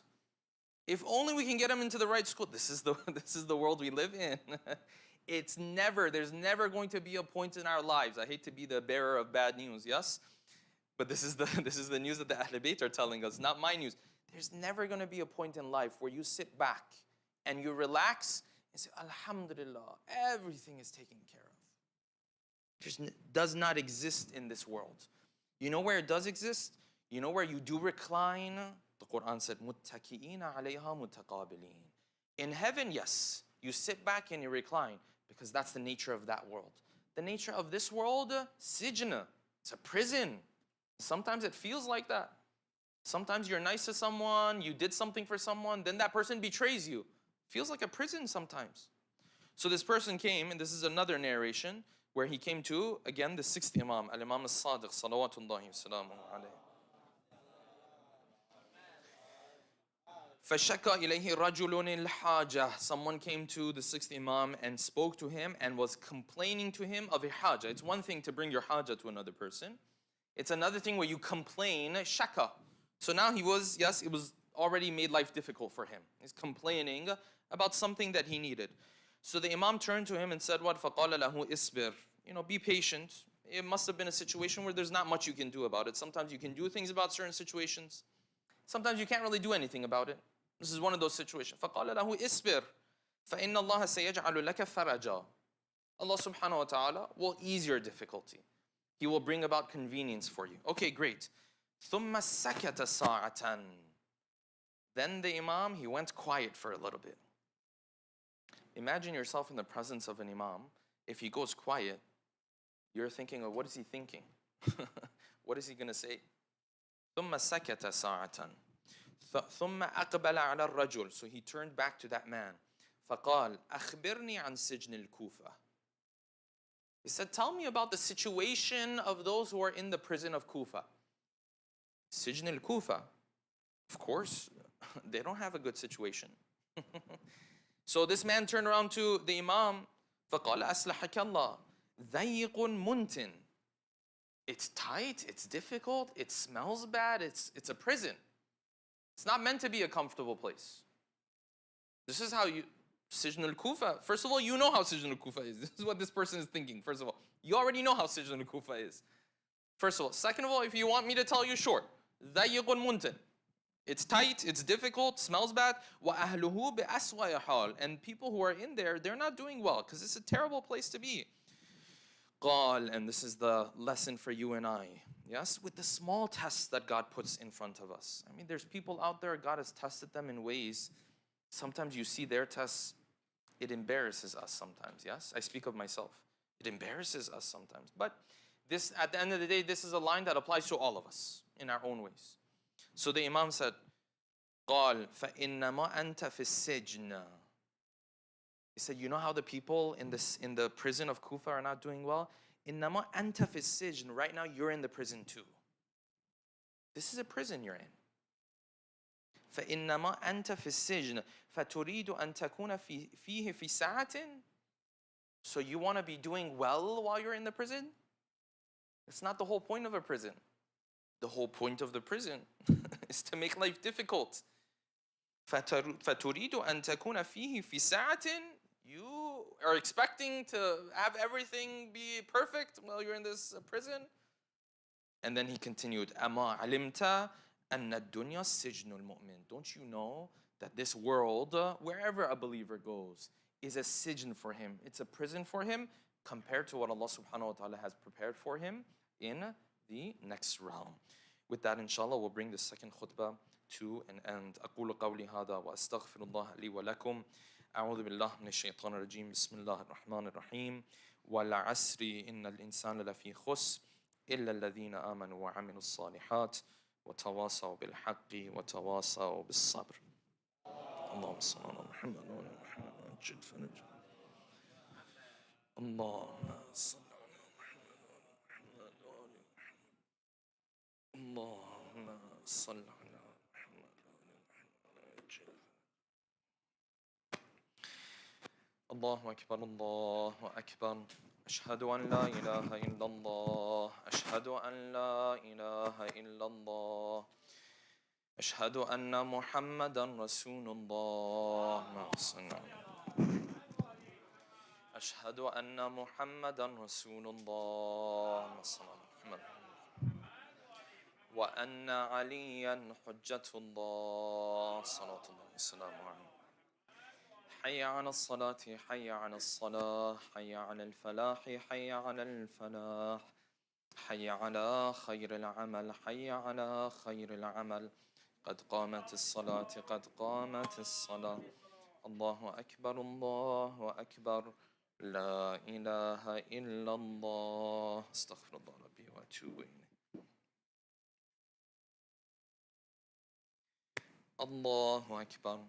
If only we can get him into the right school. This is the world we live in. There's never going to be a point in our lives. I hate to be the bearer of bad news, yes? But this is the news that the Ahlul Bayt are telling us, not my news. There's never going to be a point in life where you sit back and you relax and say, Alhamdulillah, everything is taken care of. It does not exist in this world. You know where it does exist? You know where you do recline? The Quran said, مُتَّكِئِينَ عَلَيْهَا مُتَقَابِلِينَ. In heaven, yes, you sit back and you recline because that's the nature of that world. The nature of this world, sijn, it's a prison. Sometimes it feels like that. Sometimes you're nice to someone, you did something for someone, then that person betrays you. Feels like a prison sometimes. So this person came, and this is another narration, where he came to, again, the 6th Imam, Al-Imam As-Sadiq, salawatullahi wa salamuhu alayhi. فَشَكَى إِلَيْهِ رَجُلٌ الْحَاجَةِ. Someone came to the sixth Imam and spoke to him and was complaining to him of a haja. It's one thing to bring your haja to another person. It's another thing where you complain, shaka. So now he was, yes, it was already made life difficult for him. He's complaining about something that he needed. So the Imam turned to him and said, what? فَقَالَ لَهُ إِصْبِرْ. Be patient. It must have been a situation where there's not much you can do about it. Sometimes you can do things about certain situations. Sometimes you can't really do anything about it. This is one of those situations. فَقَالَ لَهُ إِصْبِرْ فَإِنَّ اللَّهَ سَيَجْعَلُ لَكَ فَرَجًا. Allah subhanahu wa ta'ala will ease your difficulty. He will bring about convenience for you. Okay, great. ثُمَّ سَكَتَ سَاعَةً. Then the Imam, he went quiet for a little bit. Imagine yourself in the presence of an Imam. If he goes quiet, you're thinking, oh, what is he thinking? What is he going to say? ثُمَّ سَكَتَ سَاعَةً ثُمَّ أَقْبَلَ عَلَى الرَّجُلِ. So he turned back to that man. فَقَالَ أَخْبِرْنِي عَنْ سِجْنِ الْكُوفَةِ. He said, tell me about the situation of those who are in the prison of Kufa. Sijn al-Kufa. Of course, they don't have a good situation. So this man turned around to the Imam. فَقَالَ أَسْلَحَكَ اللَّهِ ضَيِّقٌ مُنْتٍ. It's tight, it's difficult, it smells bad, it's a prison. It's not meant to be a comfortable place. This is how you... Sijn al-Kufa. First of all, you know how Sijn al-Kufa is. This is what this person is thinking. First of all, you already know how Sijn al-Kufa is. First of all. Second of all, if you want me to tell you short, ضَيِّقٌ مُنْتٍ. It's tight, it's difficult, smells bad. وَأَهْلُهُ بِأَسْوَيَ حَالٍ. And people who are in there, they're not doing well because it's a terrible place to be. قال, and this is the lesson for you and I. Yes, with the small tests that God puts in front of us. I mean, there's people out there, God has tested them in ways. Sometimes you see their tests, it embarrasses us sometimes, yes? I speak of myself. It embarrasses us sometimes. But this, at the end of the day, this is a line that applies to all of us in our own ways. So the Imam said, قال فإنما أنت في السجن. He said, you know how the people in the prison of Kufa are not doing well? إنما أنت في السجن. Right now you're in the prison too. This is a prison you're in. فإنما أنت في السجن فتريد أن تكون فيه في ساعة. So you want to be doing well while you're in the prison? It's not the whole point of a prison. The whole point of the prison is to make life difficult. فَتُرِيدُ أَن تَكُونَ فِيهِ فِي سَاعَةٍ. You are expecting to have everything be perfect while you're in this prison? And then he continued, أَمَا عَلِمْتَ أَنَّ الدُّنْيَا سِجْنُ الْمُؤْمِنِ. Don't you know that this world, wherever a believer goes, is a sijn for him. It's a prison for him compared to what Allah subhanahu wa ta'ala has prepared for him in the next realm. With that, inshallah, we'll bring the second khutbah to an end. أقول قولي هذا وأستغفر الله لي ولكم. أعوذ بالله من الشيطان الرجيم. بسم الله الرحمن الرحيم. والعصر إن الإنسان لفي خسر إلا الذين آمنوا وعملوا الصالحات وتواصوا بالحق وتواصوا بالصبر. اللهم صل على محمد وعلى محمد وعجل فرجه. اللهم صل على محمد وعلى محمد وعلى محمد. اللهم صل على محمد وعلى محمد وعجل. الله أكبر الله أكبر. أشهد أن لا إله إلا الله. أشهد أن لا إله إلا الله. أشهد أن محمدا رسول الله. أشهد أن محمدا رسول الله. وأن عليا حجة الله. صلاة الله وسلامه عليه. حي على الصلاة حي على الصلاة حي على الفلاح حي على الفلاح حي على خير العمل حي على خير العمل. قد قامت الصلاة قد قامت الصلاة. الله أكبر الله أكبر. لا إله إلا الله. استغفر الله ربي وأتوب إليه. الله أكبر.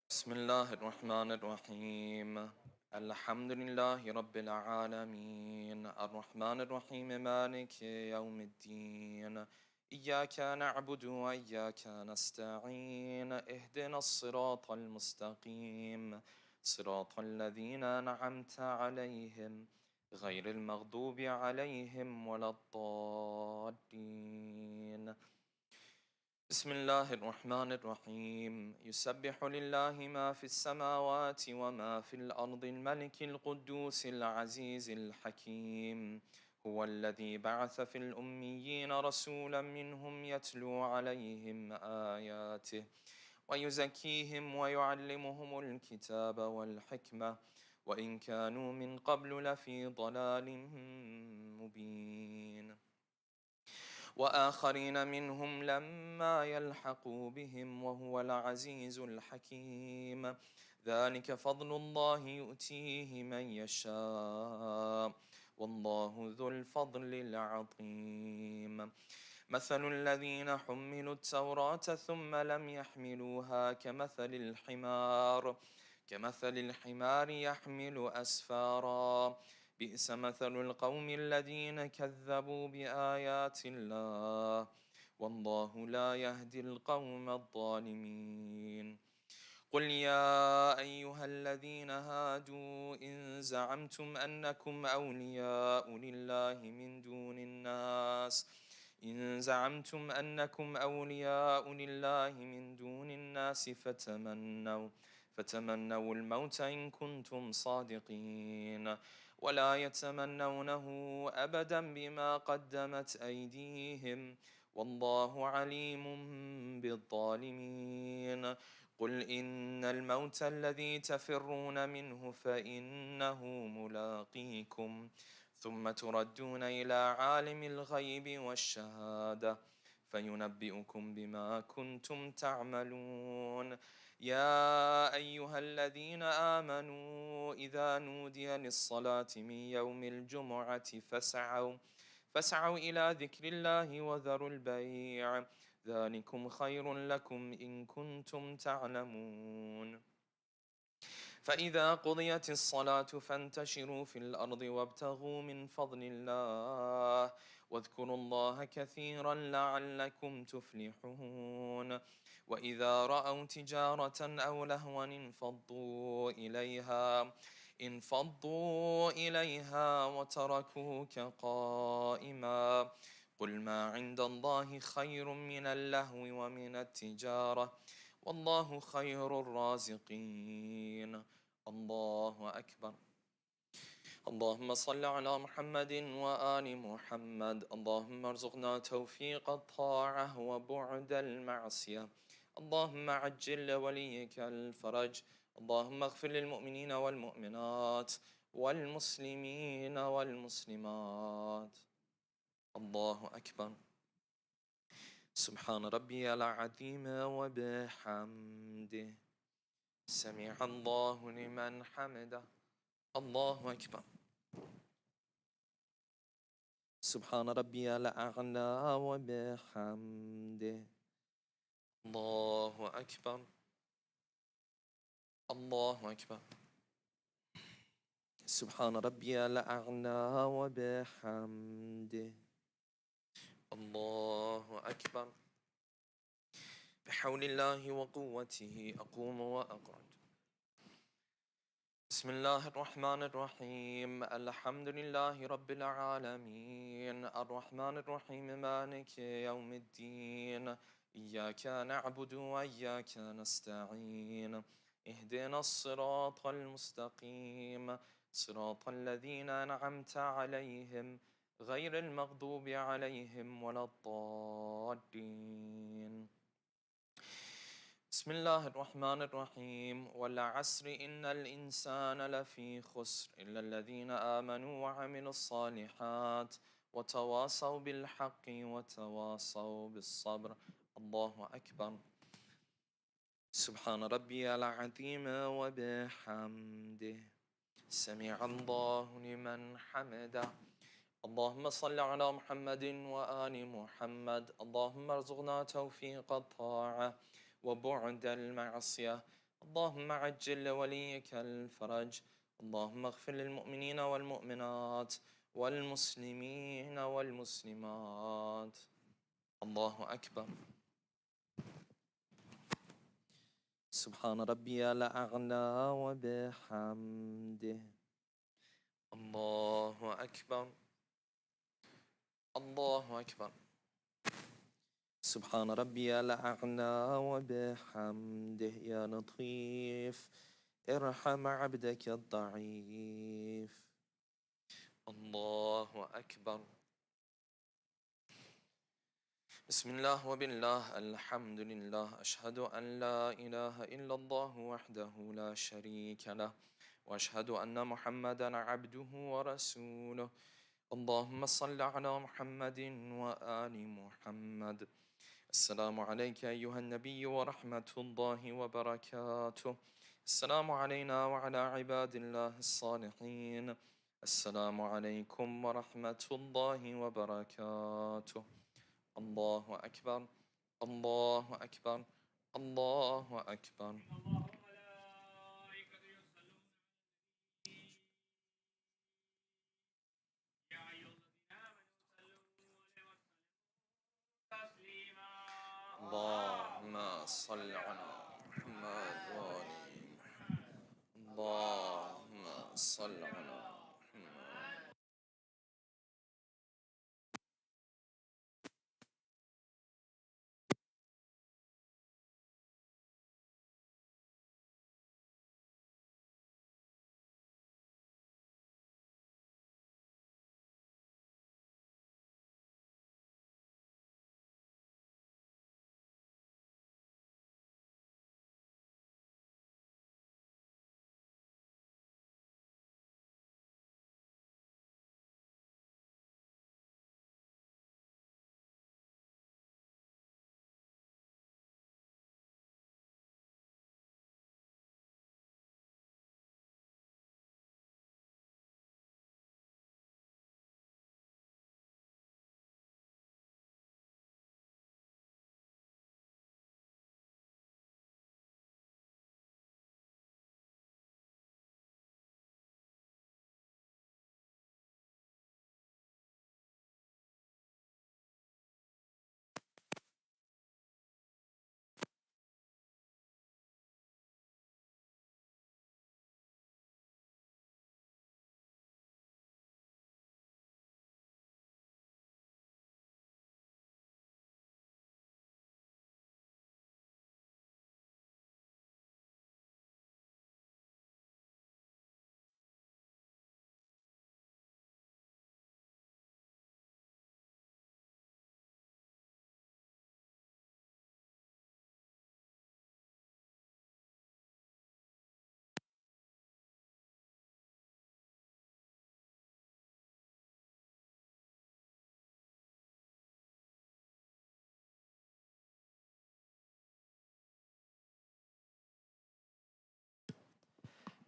بسم الله الرحمن الرحيم. الحمد لله رب العالمين الرحمن الرحيم مالك يوم الدين إياك نعبد وإياك نستعين اهدنا الصراط المستقيم صراط الذين أنعمت عليهم غير المغضوب عليهم ولا الضالين. بسم الله الرحمن الرحيم. يسبح لله ما في السماوات وما في الأرض الملك القدوس العزيز الحكيم. هو الذي بعث في الأميين رسولا منهم يتلو عليهم آياته ويزكيهم ويعلمهم الكتاب والحكمة وإن كانوا من قبل لفي ضلال مبين. وآخرين منهم لما يلحقوا بهم وهو العزيز الحكيم. ذلك فضل الله يؤتيه من يشاء والله ذو الفضل العظيم. مثل الذين حملوا التوراة ثم لم يحملوها كمثل الحمار يحمل أسفارا بئس مثل القوم الذين كذبوا بآيات الله والله لا يهدي القوم الظالمين. قل يا أيها الذين هادوا إن زعمتم أنكم أولياء لله من دون الناس فتمنوا الموت إن كنتم صادقين ولا يتمنونه أبدا بما قدمت أيديهم والله عليم بالظالمين. قل إن الموت الذي تفرون منه فإنه ملاقيكم ثم تردون إلى عالم الغيب والشهادة فينبئكم بما كنتم تعملون. يا أيها الذين آمنوا إذا نودي للصلاة من يوم الجمعة فاسعوا إلى ذكر الله وذروا البيع ذلكم خير لكم إن كنتم تعلمون. فإذا قضيت الصلاة فانتشروا في الأرض وابتغوا من فضل الله واذكروا الله كثيرا لعلكم تفلحون. وإذا رأوا تجارة أو لهوا انفضوا إليها وتركوك قائما. قل ما عند الله خير من اللهو ومن التجارة والله خير الرازقين. الله أكبر. اللهم صل على محمد وآل محمد. اللهم ارزقنا توفيق الطاعة وبعد المعصية. اللهم عجل لوليك الفرج. اللهم اغفر للمؤمنين والمؤمنات والمسلمين والمسلمات. الله أكبر. سبحان ربي العظيم وبحمده سمع الله لمن حمده. الله أكبر. سبحان ربي الأعلى وبحمده. الله أكبر. الله أكبر. سبحان ربي الأعلى وبحمده. الله أكبر. بحول الله وقوته أقوم وأقعد. بسم الله الرحمن الرحيم. الحمد لله رب العالمين الرحمن الرحيم مالك يوم الدين إياك نعبد وإياك نستعين اهدنا الصراط المستقيم صراط الذين أنعمت عليهم غير المغضوب عليهم ولا الضالين. بسم الله الرحمن الرحيم. والعصر إن الإنسان لفي خسر إلا الذين آمنوا وعملوا الصالحات وتواصوا بالحق وتواصوا بالصبر. الله أكبر. سبحان ربي العظيم وبحمده سمع الله لمن حمده. اللهم صل على محمد وآل محمد. اللهم ارزقنا توفيق الطاعة وبعد المعصية. اللهم عجل لوليك الفرج. اللهم اغفر للمؤمنين والمؤمنات والمسلمين والمسلمات. الله أكبر. سبحان ربي الأعلى وبحمده. الله أكبر. الله أكبر. سبحان ربي الأعلى وبحمده. يا لطيف ارحم عبدك الضعيف. الله أكبر. بسم الله وبالله الحمد لله. أشهد أن لا إله إلا الله وحده لا شريك له، وأشهد أن محمدا عبده ورسوله. اللهم صل على محمد وآل محمد. السلام عليك أيها النبي ورحمة الله وبركاته. السلام علينا وعلى عباد الله الصالحين. السلام عليكم ورحمة الله وبركاته. الله أكبر. الله أكبر. الله أكبر. اللهم صل على محمد وآل محمد. اللهم صل على محمد.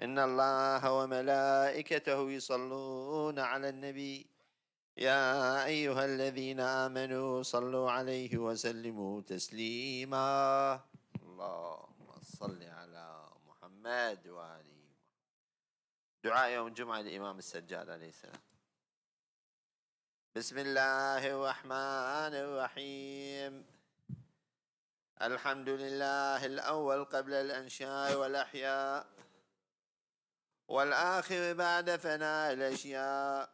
إن الله وملائكته يصلون على النبي يا أيها الذين آمنوا صلوا عليه وسلموا تسليما. اللهم صل على محمد وآله. دعاء يوم الجمعة للإمام السجاد عليه السلام. بسم الله الرحمن الرحيم. الحمد لله الأول قبل الأنشاء والأحياء، والآخر بعد فناء الأشياء،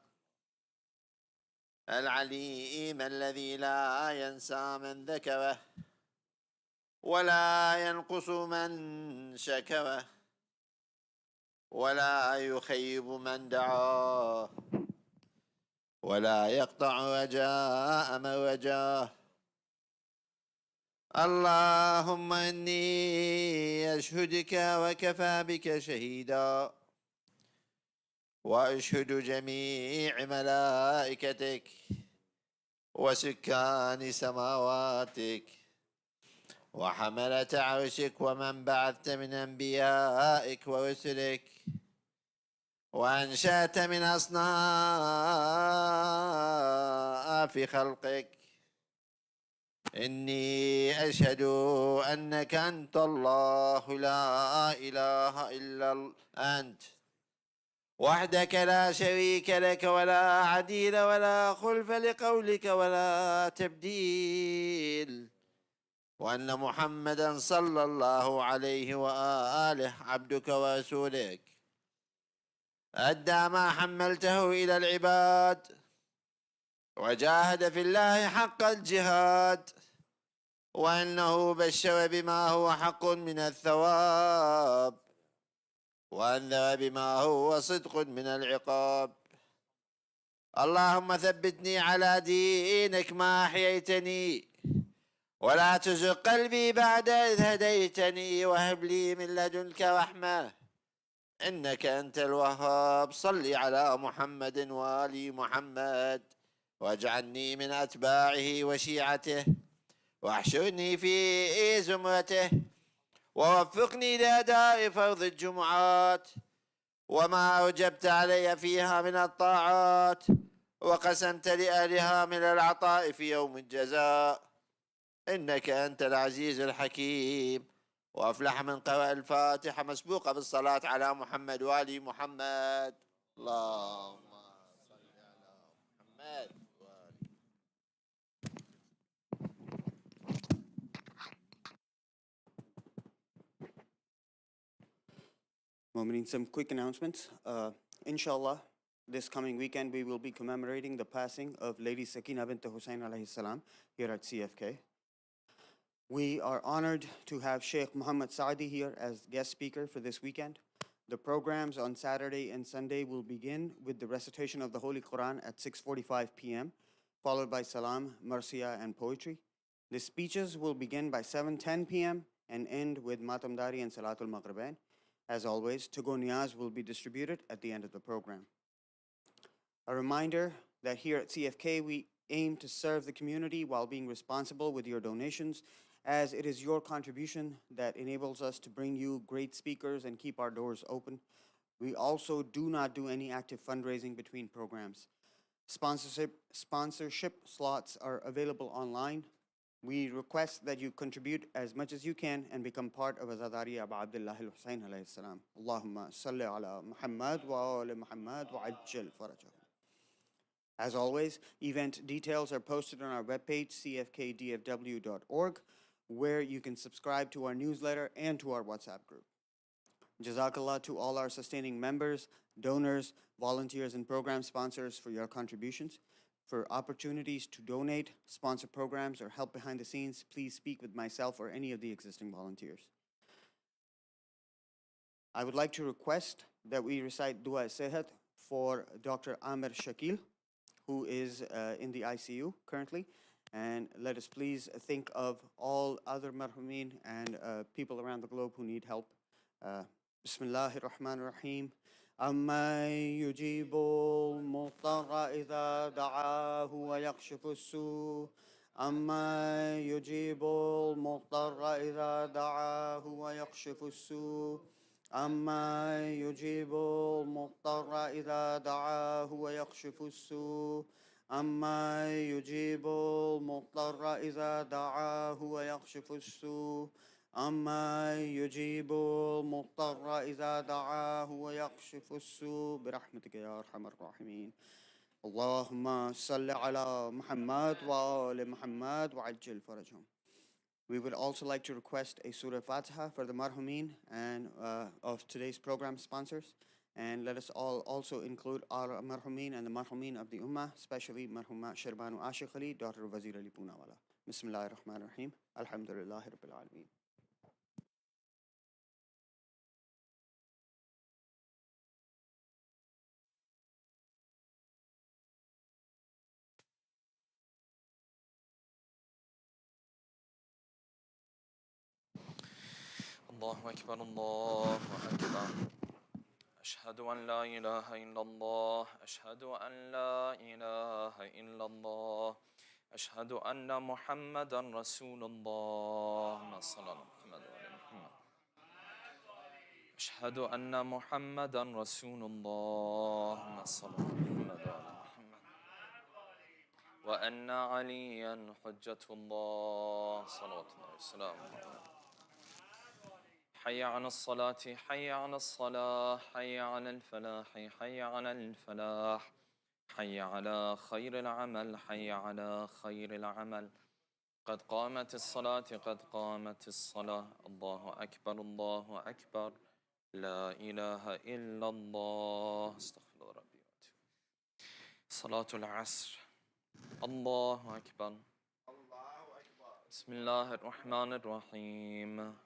العليم الذي لا ينسى من ذكره ولا ينقص من شكره ولا يخيب من دعاه ولا يقطع رجاء من رجاه. اللهم إني أشهدك وكفى بك شهيدا، وأشهد جميع ملائكتك وسكان سماواتك وحملة عرشك ومن بعثت من أنبيائك ورسلك وأنشأت من أصناف خلقك، إني أشهد أنك أنت الله لا إله إلا أنت، وحدك لا شريك لك ولا عديل ولا خلف لقولك ولا تبديل، وأن محمدا صلى الله عليه وآله عبدك ورسولك أدى ما حملته إلى العباد وجاهد في الله حق الجهاد، وأنه بشر بما هو حق من الثواب وأنذر بما هو صدق من العقاب. اللهم ثبتني على دينك ما أحييتني، ولا تزغ قلبي بعد إذ هديتني، وهب لي من لدنك رحمة إنك أنت الوهاب. صل على محمد وآل محمد، واجعلني من أتباعه وشيعته، واحشرني في زمرته، ووفقني لأداء فرض الجمعات وما أوجبت علي فيها من الطاعات، وقسمت لأهلها من العطاء في يوم الجزاء، إنك أنت العزيز الحكيم. وأفلح من قرأ الفاتحة مسبوقة بالصلاة على محمد وآل محمد. اللهم صل على محمد وآل. Some quick announcements. Inshallah, this coming weekend we will be commemorating the passing of Lady Sakina bint Hussein alayhi salam here at CFK. We are honored to have Sheikh Muhammad Saadi here as guest speaker for this weekend. The programs on Saturday and Sunday will begin with the recitation of the Holy Quran at 6:45 p.m., followed by Salam, Marsiya, and poetry. The speeches will begin by 7:10 p.m. and end with Matamdari and Salatul Maghribain. As always, Tugo Niyaz will be distributed at the end of the program. A reminder that here at CFK we aim to serve the community while being responsible with your donations, as it is your contribution that enables us to bring you great speakers and keep our doors open. We also do not do any active fundraising between programs. Sponsorship slots are available online. We request that you contribute as much as you can and become part of Azadari Abu Abdullah al-Hussein alayhi salam. Allahumma salli ala Muhammad wa ala Muhammad wa ajjal farajahum. As always, event details are posted on our webpage, cfkdfw.org, where you can subscribe to our newsletter and to our WhatsApp group. Jazakallah to all our sustaining members, donors, volunteers, and program sponsors for your contributions. For opportunities to donate, sponsor programs, or help behind the scenes, please speak with myself or any of the existing volunteers. I would like to request that we recite Dua Sehat for Dr. Amir Shakil, who is in the ICU currently. And let us please think of all other marhumin and people around the globe who need help. Bismillahir Rahmanir Rahim. أَمَّن يُجِيبُ الْمُضْطَرَّ إِذَا دَعَاهُ وَيَكْشِفُ السُّوءَ أَمَّن يُجِيبُ الْمُضْطَرَّ إِذَا دَعَاهُ وَيَكْشِفُ السُّوءَ أَمَّن يُجِيبُ الْمُضْطَرَّ إِذَا دَعَاهُ وَيَكْشِفُ السُّوءَ أَمَّن يُجِيبُ الْمُضْطَرَّ إِذَا دَعَاهُ وَيَكْشِفُ السُّوءَ أما يجيب المضطر إذا دعاه ويكشف السوء برحمتك يا أرحم الراحمين. اللهم صل على محمد وآل محمد وعجل فرجهم. We would also like to request a Surah Fatiha for the marhumin and of today's program sponsors. And let us all also include our marhumin and the marhumin of the Ummah, especially marhuma Shirbanu Ashiq Ali, daughter of Wazir Ali Poonawala. Bismillahir Rahmanir Rahim. Alhamdulillahi Rabbil Alameen. الله أكبر الله أكبر. أشهد أن لا إله إلا الله. أشهد أن لا إله إلا الله. أشهد أن محمدا رسول الله. صلى الله عليه وسلم. أشهد أن محمدا رسول الله. صلى الله عليه وسلم. وأن عليا حجة الله صلوات الله وسلامه عليه. حي على الصلاة حي على الصلاة حي على الفلاح حي على الفلاح حي على خير العمل حي على خير العمل قد قامت الصلاة قد قامت الصلاة الله أكبر الله أكبر لا إله إلا الله استغفر الله ربي صلاة العصر الله أكبر بسم الله الرحمن الرحيم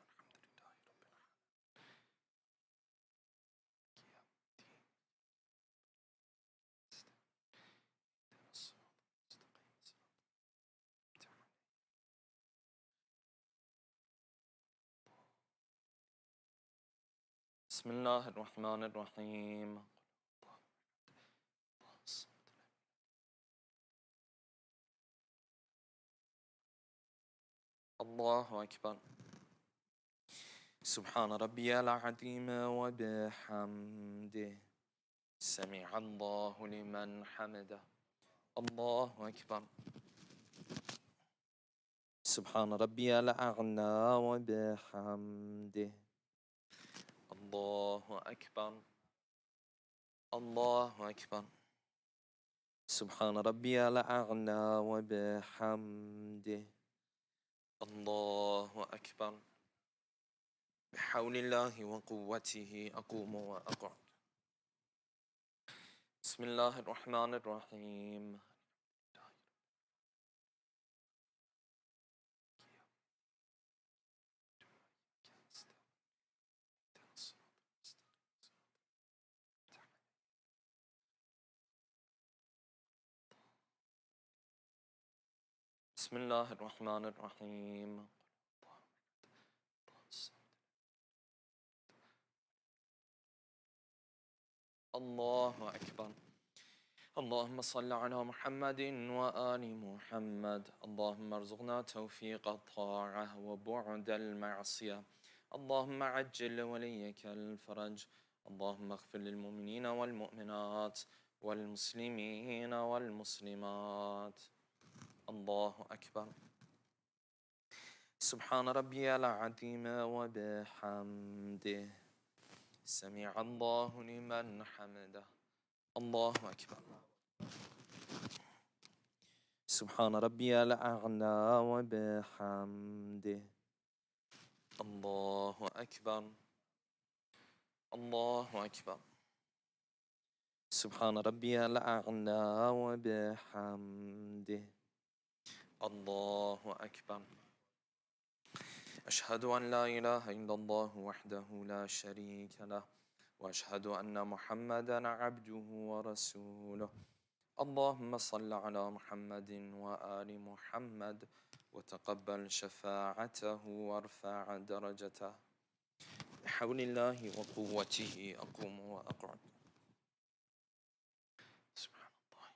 بسم الله الرحمن الرحيم الله أكبر سبحان ربي العظيم وبحمده سمع الله لمن حمده الله أكبر سبحان ربي الأعلى وبحمده الله أكبر الله أكبر سبحان ربي الأعلى وبحمده الله أكبر بحول الله وقوته أقوم وأقعد بسم الله الرحمن الرحيم بسم الله الرحمن الرحيم الله أكبر اللهم صل على محمد وآل محمد اللهم ارزقنا توفيق الطاعة وبعد المعصية اللهم عجل وليك الفرج اللهم اغفر للمؤمنين والمؤمنات والمسلمين والمسلمات الله أكبر سبحان ربي العظيم وبحمده سمع الله لمن حمده الله أكبر سبحان ربي الأعلى وبحمده الله أكبر الله أكبر سبحان ربي الأعلى وبحمده الله أكبر أشهد أن لا إله إلا الله وحده لا شريك له وأشهد أن محمدًا عبده ورسوله اللهم صل على محمد وآل محمد وتقبل شفاعته وارفع درجته بحول الله وقوته أقوم وأقعد سبحان الله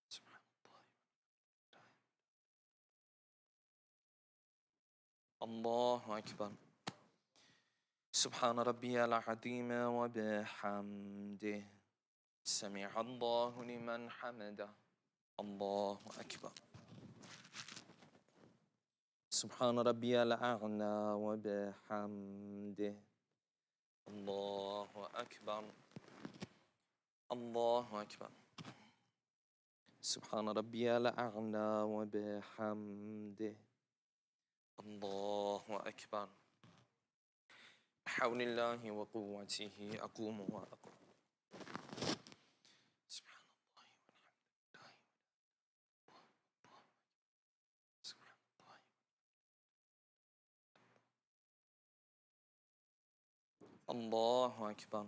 سبحان الله الله أكبر سبحان ربي العظيم وبحمده سمع الله لمن حمده الله أكبر سبحان ربي الأعلى وبحمده الله أكبر الله أكبر سبحان ربي الأعلى وبحمده الله أكبر بحول الله وقوته أقوم وأقوم سبحان الله الله أكبر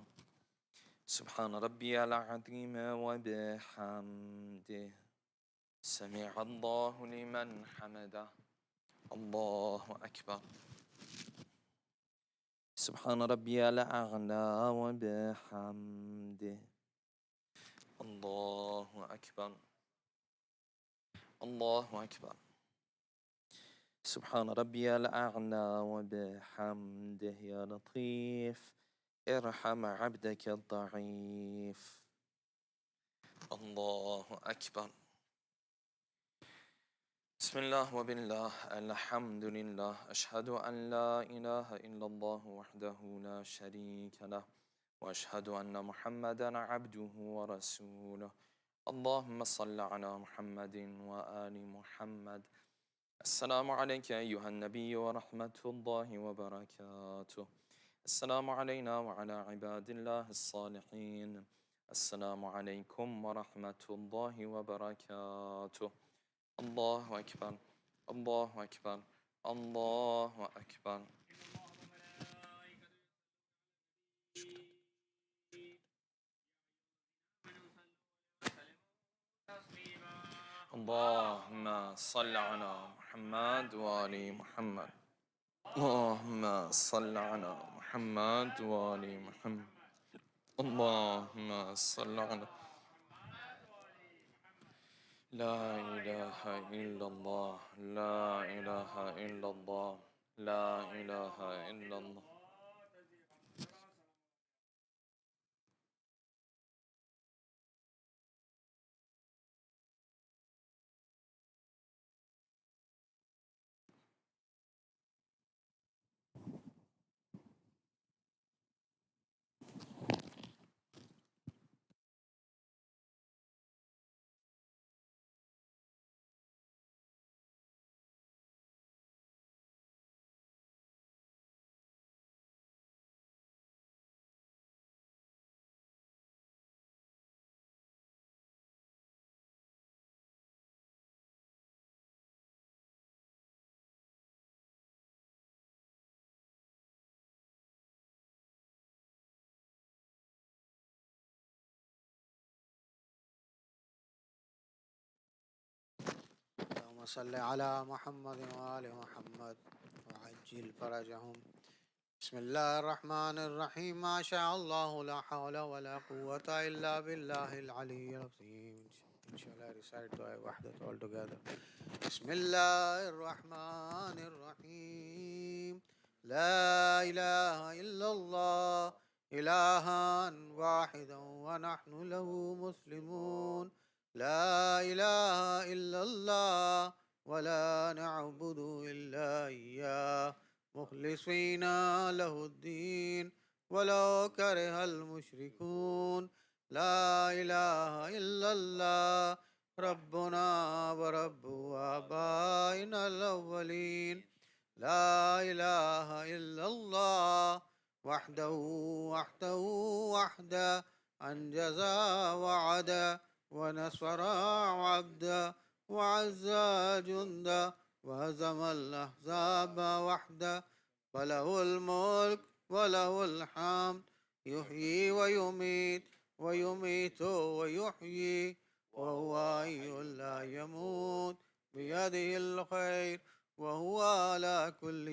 سبحان ربي العظيم وبحمده سمع الله لمن حمده الله أكبر سبحان ربي الأعلى وبحمده الله أكبر الله أكبر سبحان ربي الأعلى وبحمده يا لطيف ارحم عبدك الضعيف الله أكبر بسم الله وبالله الحمد لله أشهد أن لا إله إلا الله وحده لا شريك له وأشهد أن محمدا عبده ورسوله اللهم صل على محمد وآل محمد السلام عليك أيها النبي ورحمة الله وبركاته السلام علينا وعلى عباد الله الصالحين السلام عليكم ورحمة الله وبركاته الله أكبر الله أكبر الله أكبر اللهم صل على محمد وآل محمد اللهم صل على محمد وآل محمد اللهم صل على لا إله إلا الله لا إله إلا الله لا إله إلا الله اللهم صل على محمد وآل محمد وعجل فرجهم. بسم الله الرحمن الرحيم. ما شاء الله لا حول ولا قوة إلا بالله العلي العظيم. Inshallah, recite dua wahdat all together. بسم الله الرحمن الرحيم. لا إله إلا الله إلها واحدا ونحن له مسلمون. لا إله إلا الله ولا نعبد إلا إياه مخلصين له الدين ولو كره المشركون. لا إله إلا الله ربنا ورب آبائنا الأولين. لا إله إلا الله وحده وحده أنجز وعدا ونصر عبدا وعز جندا وهزم الأحزاب وحده. فله الملك وله الحمد يحيي ويميت ويميت ويحيي وهو حي لا يموت بيده الخير وهو على كل